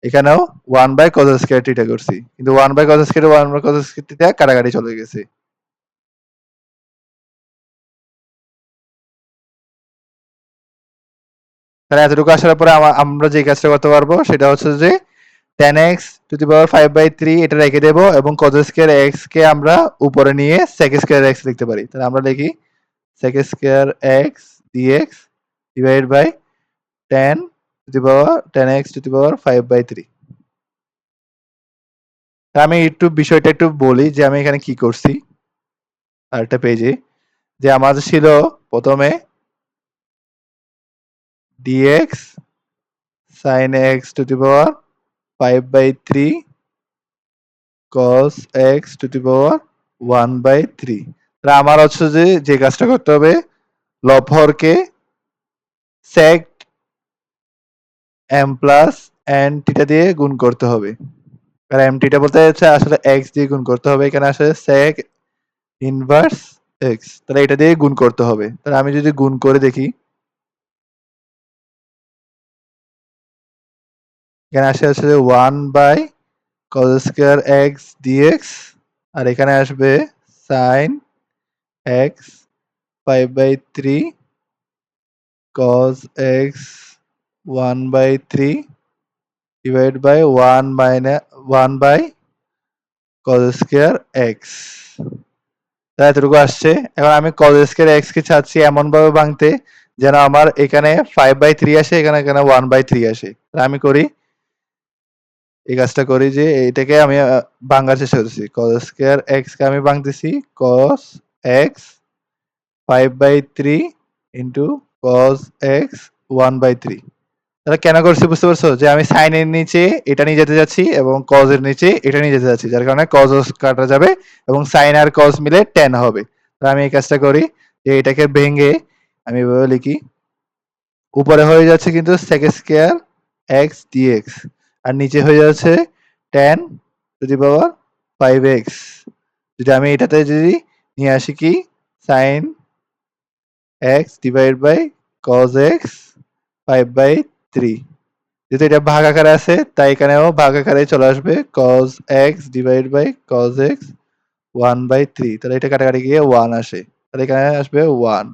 এখানেও 1 বাই cos স্কয়ার থিটা করছি। কিন্তু 1 by cos square 1 by cos square theta কাটাকাটি চলে গেছে। তাহলে এতটুকু আসার পরে আমরা যে কাজটা করতে পারবো সেটা হচ্ছে যে tan x to the power 5/3 এটা রেখে দেব এবং cos স্কয়ার x কে আমরা উপরে নিয়ে sec স্কয়ার x লিখতে পারি। তাহলে আমরা লিখি sec square x dx divided by tan x to the power 5/3। আমি একটু বিষয়টা একটু বলি যে আমি এখানে কি করছি। আরেকটা পেজে যে আমার ছিল প্রথমে dx sin x to the power 5/3 cos x to the power 1/3। তাহলে আমার হচ্ছে যে কাজটা করতে হবে লবহরকে sec m plus n theta দিয়ে গুণ করতে হবে। আর m থিটা বলতে হচ্ছে আসলে x দিয়ে গুণ করতে হবে। এখানে আসলে sec ইনভার্স x, তাহলে এটা দিয়ে গুণ করতে হবে। তাহলে আমি যদি গুণ করে দেখি, এখানে আসে আসলে 1 by cos square x dx আর এখানে আসবে sin x 5/3 cos x 1/3 divided by 1 by cos square x। তাহলে এতটুকু আসছে। এখন আমি cos স্কয়ার x কে চাচ্ছি এমনভাবে ভাঙতে যেন আমার এখানে 5/3 আসে, এখানে 1/3 আসে। আমি করি এই কাজটা করি যে এটাকে আমি ভাঙার চেষ্টা করতেছি। cos স্কয়ার x কে আমি ভাঙতেছি cos x 5/3 into cos x 1/3। তাহলে কেন করছি বুঝতে পারছো? যে আমি sin এর নিচে এটা নিয়ে যেতে যাচ্ছি এবং cos এর নিচে এটা নিয়ে যেতে যাচ্ছি। যার কারণে cos কাটা যাবে এবং sin আর cos মিলে tan হবে। তো আমি এই কাজটা করি যে এটাকে ভেঙে আমি এভাবে লিখি। উপরে হয়ে যাচ্ছে কিন্তু sec স্কয়ার x dx আর নিচে হয়ে যাচ্ছে tan to the power 5x। যদি আমি এটাতে যদি নিয়ে আসি কি sin x divide by cos x 5/3, যেহেতু এটা ভাগ আকারে আছে তাই এখানেও ভাগ আকারে চলে আসবে cos x divide by cos x 1/3। তাহলে এটা কাটাকাটি গিয়ে 1 আসে, তাহলে এখানে আসবে 1।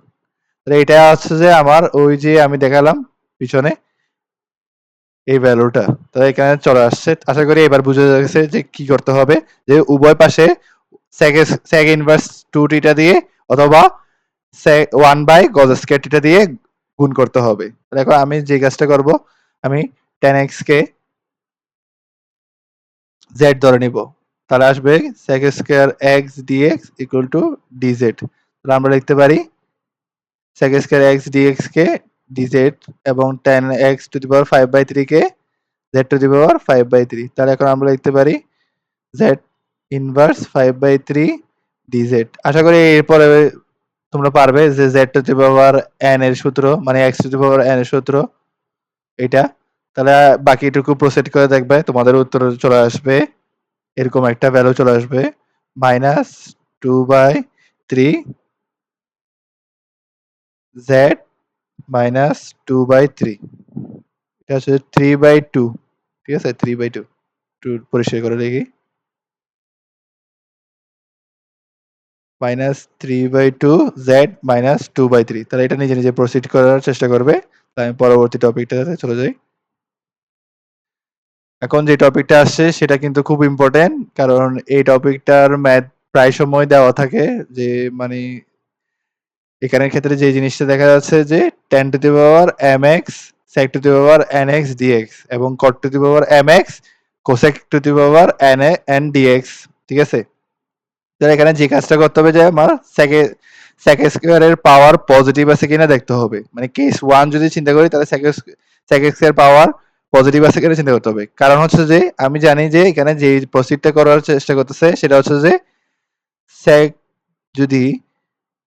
তাহলে এটা হচ্ছে যে আমার ওই যে আমি দেখালাম পিছনে এই ভ্যালুটা। তাহলে এখানে চলে আসছে। আশা করি এবার বুঝা গেছে যে কি করতে হবে, যে উভয় পাশে sec ইনভার্স 2t টা দিয়ে অথবা 1 cos স্কয়ার t টা দিয়ে গুণ করতে হবে। দেখো আমি যে কাজটা করব, আমি tan x কে z ধরে নিব। তাহলে আসবে sec square x dx equal to dz। তাহলে আমরা লিখতে পারি sec স্কয়ার x dx কে dz এবং tan x to the power 5/3 কে z টু দি পাওয়ার 5/3। তাহলে এখন আমরা লিখতে পারি z ইনভার্স 5/3 dz। আশা করি এরপরে তোমরা পারবে যে z to the power n এর সূত্র মানে x to the power n এর সূত্র এটা। তাহলে বাকিটুকু প্রসিড করে দেখবে তোমাদের উত্তর চলে আসবে এরকম একটা ভ্যালু চলে আসবে -2/3 z -2/3। এটা হচ্ছে 3/2। ঠিক আছে, 3/2 একটু পরিষ্কার করে দেখি। -3/2 z -2/3। তাহলে এটা নিজে নিজে প্রসিড করার চেষ্টা করবে। তাই আমি পরবর্তী টপিকটাতে চলে যাই। এখন যে টপিকটা আসছে সেটা কিন্তু খুব ইম্পর্টেন্ট, কারণ এই টপিকটার ম্যাথ প্রায় সময় দেওয়া থাকে। যে মানে এখানের ক্ষেত্রে যে জিনিসটা দেখা যাচ্ছে যে tan to the power mx sec two the power nx dx এবং cot to the power mx cosec two the power n dx। ঠিক আছে, তাহলে এখানে যে কাজটা করতে হবে যে আমার sec স্কয়ার এর পাওয়ার পজিটিভ আছে কিনা দেখতে হবে। মানে কেস 1 যদি চিন্তা করি তাহলে sec স্কয়ার পাওয়ার পজিটিভ আছে কিনা চিন্তা করতে হবে। কারণ হচ্ছে যে আমি জানি যে এখানে যে প্রসিডটা করার চেষ্টা করতেছে সেটা হচ্ছে যে sec যদি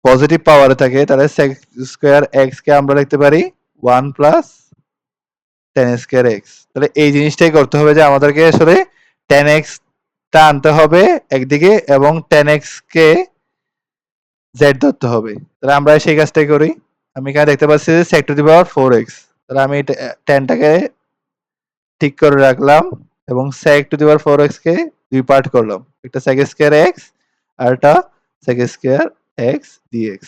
পজিটিভ পাওয়ারে থাকে তাহলে sec স্কয়ার x কে আমরা লিখতে পারি 1 প্লাস tan স্কয়ার x। তাহলে এই জিনিসটাই করতে হবে যে আমাদেরকে আসলে tan x টা আনতে হবে একদিকে এবং tan x কে z ধরতে হবে। তাহলে আমরা সেই কাজটাই করি। আমি এখানে দেখতে পাচ্ছি যে sec two the power 4x। তাহলে আমি tan টাকে ঠিক করে রাখলাম এবং sec two the power 4x কে দুই পার্ট করলাম। একটা sec স্কয়ার x আর একটা sec স্কয়ার x dx।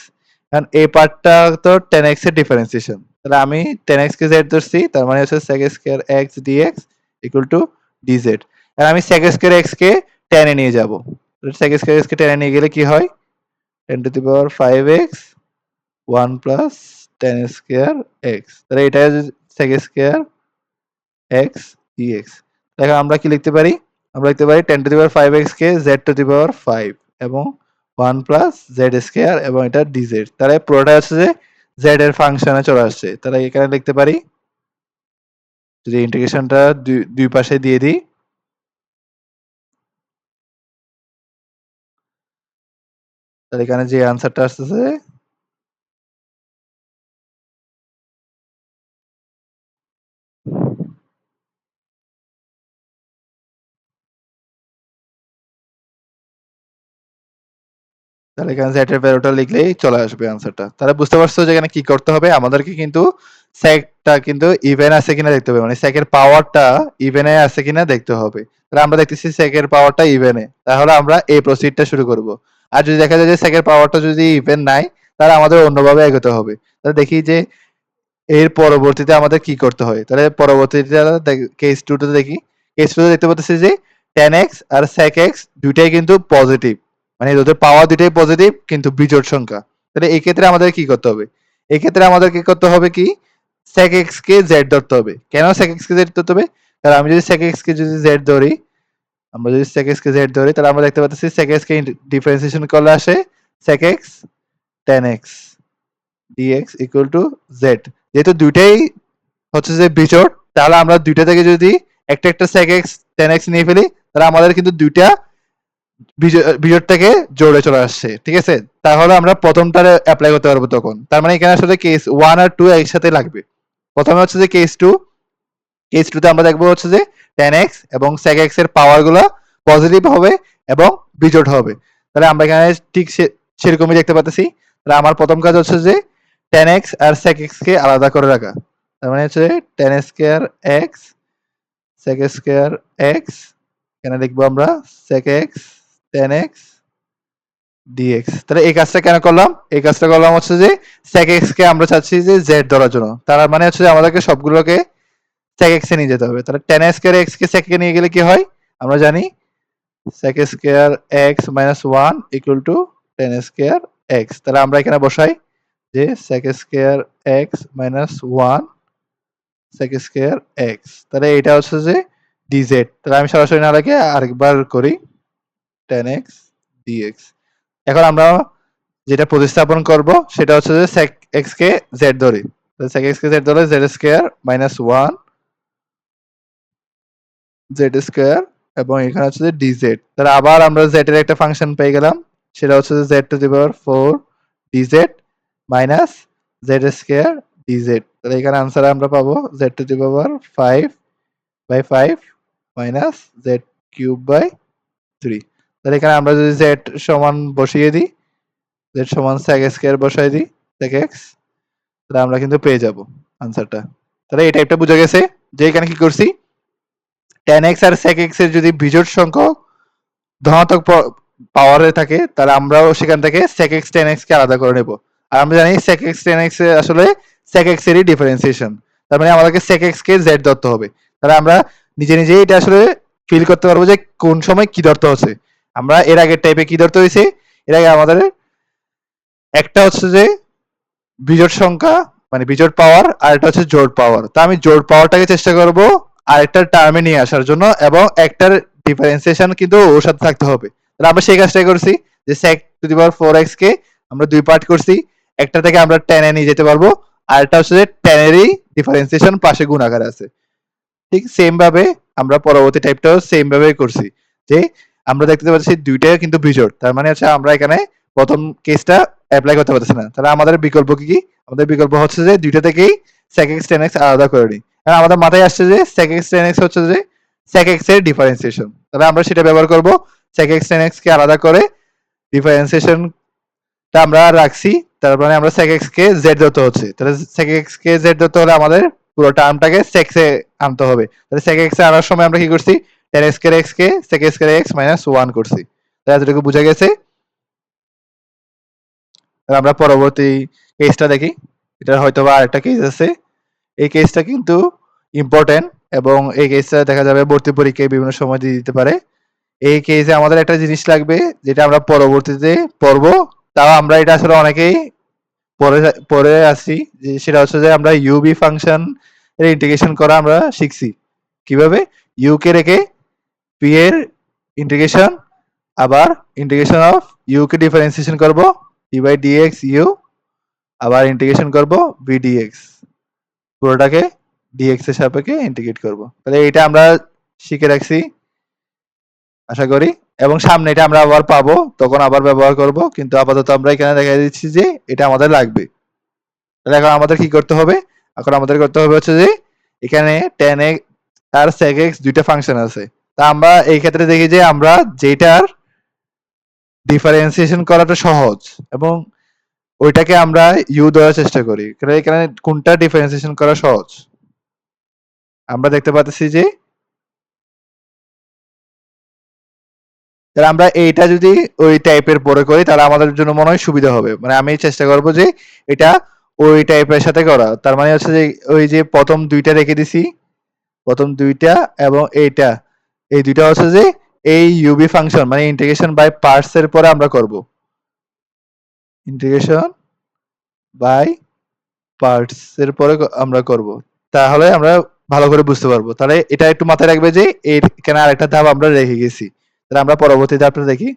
কারণ এই পার্টটা তো tan x এর ডিফারেন্সিয়েশন। তাহলে আমি tan x কে z ধরছি, তার মানে হচ্ছে sec square x dx equal to dz। আর আমি sec স্কয়ার x কে tan এ নিয়ে যাব। sec স্কয়ার x কে tan এ নিয়ে গেলে কি হয়? tan to the power 5x 1 plus tan square x। তাহলে এটা sec স্কয়ার x dx। দেখো আমরা কি লিখতে পারি? আমরা লিখতে পারি tan to the power 5x কে z টু দি পাওয়ার 5 এবং 1 প্লাস z স্কয়ার এবং এটা dz। তাহলে পুরোটা হচ্ছে যে z এর ফাংশনে চলে আসছে। তাহলে এখানে লিখতে পারি, যদি ইন্টিগ্রেশনটা দুই পাশে দিয়ে দিই, তাহলে এখানে যে আনসারটা আসতেছে তাহলে এখানে z এর ভ্যালুটা লিখলেই চলে আসবে আনসারটা। তাহলে বুঝতে পারছো যে এখানে কি করতে হবে? আমাদেরকে কিন্তু সেকটা কিন্তু ইভেন আছে কিনা দেখতে হবে। মানে সেকের পাওয়ারটা ইভেন এ আছে কিনা দেখতে হবে। তাহলে আমরা দেখতেছি সেকের পাওয়ারটা ইভেন এ। তাহলে আমরা এই প্রসিডটা শুরু করব। আর যদি দেখা যায় যে সেকের পাওয়ারটা যদি ইভেন নাই, তাহলে আমাদের অন্যভাবে এগোতে হবে। তাহলে দেখি যে এর পরবর্তীতে আমাদের কি করতে হয়। তাহলে পরবর্তীতে কেস 2 তে দেখি। কেস 2 তে দেখতে পাচ্ছি যে tan x আর sec x দুইটাই কিন্তু পজিটিভ। মানে ওদের পাওয়ার দুইটাই পজিটিভ কিন্তু বিজোড় সংখ্যা। তাহলে এই ক্ষেত্রে আমাদের কি করতে হবে? এই ক্ষেত্রে আমাদের কি করতে হবে কি? sec x কে z ধরতে হবে। কেন sec x কে z ধরতে হবে? কারণ আমি যদি sec x কে যদি z ধরি, আমরা যদি sec x কে z ধরি তাহলে আমরা দেখতে পাচ্ছি sec x কে ডিফারেন্সিয়েশন করলে আসে sec x tan x dx equal to z। যেহেতু দুইটাই হচ্ছে যে বিজোড়, তাহলে আমরা দুইটা থেকে যদি একটা একটা sec x tan x নিয়ে ফেলি তাহলে আমাদের কিন্তু দুইটা বিজোড় থেকে জোড়ে চলে আসছে। ঠিক আছে, তাহলে আমরা প্রথমটারে অ্যাপ্লাই করতে পারবো তখন। তার মানে এখানে আসলে কেস 1 আর 2 একসাথে লাগবে। প্রথমে হচ্ছে যে কেস 2 তে আমরা দেখবো হচ্ছে যে tan x এবং sec x এর পাওয়ার গুলা পজিটিভ হবে এবং বিজোড় হবে। তাহলে আমরা এখানে ঠিক সেরকমই দেখতে পাচ্ছি। তাহলে আমার প্রথম কাজ হচ্ছে যে tan x আর sec x কে আলাদা করে রাখা। তার মানে হচ্ছে tan square x sec square x, এখানে লিখবো আমরা sec x tan x dx। তাহলে এই কাজটা কেন করলাম? এই কাজটা করলাম হচ্ছে যে sec x কে আমরা চাচ্ছি যে z ধরার জন্য। তার মানে হচ্ছে যে আমাদেরকে সবগুলোকে sec x এ নিয়ে যেতে হবে। তাহলে tan স্কয়ার x কে sec এ নিয়ে গেলে কি হয়? আমরা জানি sec square x minus 1 equal to tan square x। তাহলে আমরা এখানে বসাই যে sec square x minus 1 sec square x। তাহলে এটা হচ্ছে যে dz। তাহলে আমি সরাসরি না লিখে আরেকবার করি tan x dx। এখন আমরা যেটা প্রতিস্থাপন করব সেটা হচ্ছে যে sec x কে z ধরি। তাহলে sec x কে z ধরলে z square minus 1 z square এবং এখানে হচ্ছে যে dz। তাহলে আবার আমরা z এর একটা ফাংশন পেয়ে গেলাম। সেটা হচ্ছে যে z to the power 4 dz minus z square dz। তাহলে এখানে আনসার আমরা পাবো z to the power 5/5 minus z cube by 3। তাহলে এখানে আমরা যদি z সমান বসিয়ে দিই, z সমান sec স্কয়ার বসাই দিই sec x, তাহলে আমরা কিন্তু পেয়ে যাব আনসারটা। তাহলে এই টাইপটা বোঝা গেছে যে এখানে কি করছি, tan x আর sec x এর যদি বিজোড় সংখ্যক ধনাত্মক পাওয়ারে থাকে তাহলে আমরাও সেখান থেকে sec x tan x কে আলাদা করে নেব। আর আমরা জানি sec x tan x এর আসলে sec x এরই ডিফারেন্সিয়েশন। তার মানে আমাদেরকে sec x কে z ধরতে হবে। তাহলে আমরা নিজে নিজেই এটা আসলে ফিল করতে পারবো যে কোন সময় কি ধরতে হচ্ছে। আমরা এর আগের টাইপে কি ধরতে হয়েছে, এর আগে আমাদের একটা হচ্ছে যে বিজোড় সংখ্যা মানে বিজোড় পাওয়ার, আর একটা হচ্ছে জোড় পাওয়ার। তো আমি জোড় পাওয়ারটাকে চেষ্টা করব আরেকটা টার্মে নিয়ে আসার জন্য এবং একটার ডিফারেন্সিয়েশন কিন্তু ওর সাথে থাকতে হবে। তাহলে আমরা সেই কাজটাই করছি যে sec two the power 4x কে আমরা দুই পার্ট করছি। একটা থেকে আমরা tan এ নিয়ে যেতে পারবো, আর একটা হচ্ছে যে tan এরই ডিফারেন্সিয়েশন পাশে গুণ আকারে আছে। ঠিক সেম ভাবে আমরা পরবর্তী টাইপটাও সেম ভাবেই করছি যে আমরা দেখতে পাচ্ছি দুইটাই কিন্তু বিজোড়। তার মানে হচ্ছে আমরা এখানে প্রথম কেসটা অ্যাপ্লাই করতে পারতেছি না। তাহলে আমাদের বিকল্প কি? আমাদের বিকল্প হচ্ছে যে দুইটা থেকেই sec x tan x আলাদা করে নিই। কারণ আমাদের মাথায় আসছে যে sec x tan x হচ্ছে যে sec x এর ডিফারেন্সিয়েশন। তাহলে আমরা সেটা ব্যবহার করব। sec x tan x কে আলাদা করে ডিফারেন্সিয়েশনটা আমরা রাখছি। তার মানে আমরা sec x কে z ধরতে হচ্ছে। তাহলে sec x কে z ধরতে হলে আমাদের পুরো টার্মটাকে sec এ আনতে হবে। তাহলে sec x এ আনার সময় আমরা কি করছি? tan স্কয়ার x কে sec স্কয়ার x minus 1 করছি। তাহলে এতটুকু বোঝা গেছে। এবার আমরা পরবর্তী কেসটা দেখি। এটার হয়তোবা আরেকটা কেস আছে। এই কেসটা কিন্তু ইম্পর্টেন্ট এবং এই কেসটা দেখা যাবে ভর্তি পরীক্ষায় বিভিন্ন সময় দিয়ে দিতে পারে। এই কেসে আমাদের একটা জিনিস লাগবে যেটা আমরা পরবর্তীতে পড়বো। তাও আমরা এটা আসলে অনেকেই পড়ে আসছি যে সেটা হচ্ছে যে আমরা ইউবি ফাংশন এর ইন্টিগ্রেশন করা আমরা শিখছি। কিভাবে? ইউ কে রেখে পি এর ইন্টিগ্রেশন, আবার ইন্টিগ্রেশন অফ ইউ কে ডিফারেন্সিয়েশন করব ডি বাই ডিএক্স ইউ, আবার ইন্টিগ্রেশন করব বি ডিএক্স, পুরোটাকে ডিএক্স এর সাপেক্ষে ইন্টিগ্রেট করব। তাহলে এটা আমরা শিখে রাখছি আশা করি, এবং সামনে এটা আমরা আবার পাবো তখন আবার ব্যবহার করব। কিন্তু আপাতত আমরা এখানে দেখা দিচ্ছি যে এটা আমাদের লাগবে। তাহলে এখন আমাদের কি করতে হবে? এখন আমাদের করতে হবে হচ্ছে যে এখানে tan x আর sec x দুইটা ফাংশন আছে। তা আমরা এই ক্ষেত্রে দেখি যে আমরা যেটার ডিফারেন্সিয়েশন করাটা সহজ এবং ওইটাকে আমরা ইউ ধরার চেষ্টা করি। কারণ এখানে কোনটা ডিফারেন্সিয়েশন করা সহজ? আমরা দেখতে পাচ্ছি যে তাহলে আমরা এইটা যদি ওই টাইপের পরে করি তাহলে আমাদের জন্য মনে হয় সুবিধা হবে। মানে আমি চেষ্টা করব যে এটা ওই টাইপের সাথে করা। তার মানে হচ্ছে যে ওই যে প্রথম দুইটা রেখে দিছি, প্রথম দুইটা এবং এইটা, এই দুইটা হচ্ছে যে এই ইউবি ফাংশন মানে ইন্টিগ্রেশন বাই পার্টস এর পরে আমরা করব। ইন্টিগ্রেশন বাই পার্টস এর পরে আমরা করব। তাহলে আমরা ভালো করে বুঝতে পারবো। তাহলে এটা একটু মাথায় রাখবে যে এখানে আরেকটা ধাপ আমরা রেখে গেছি। তাহলে আমরা পরবর্তী ধাপটা দেখি।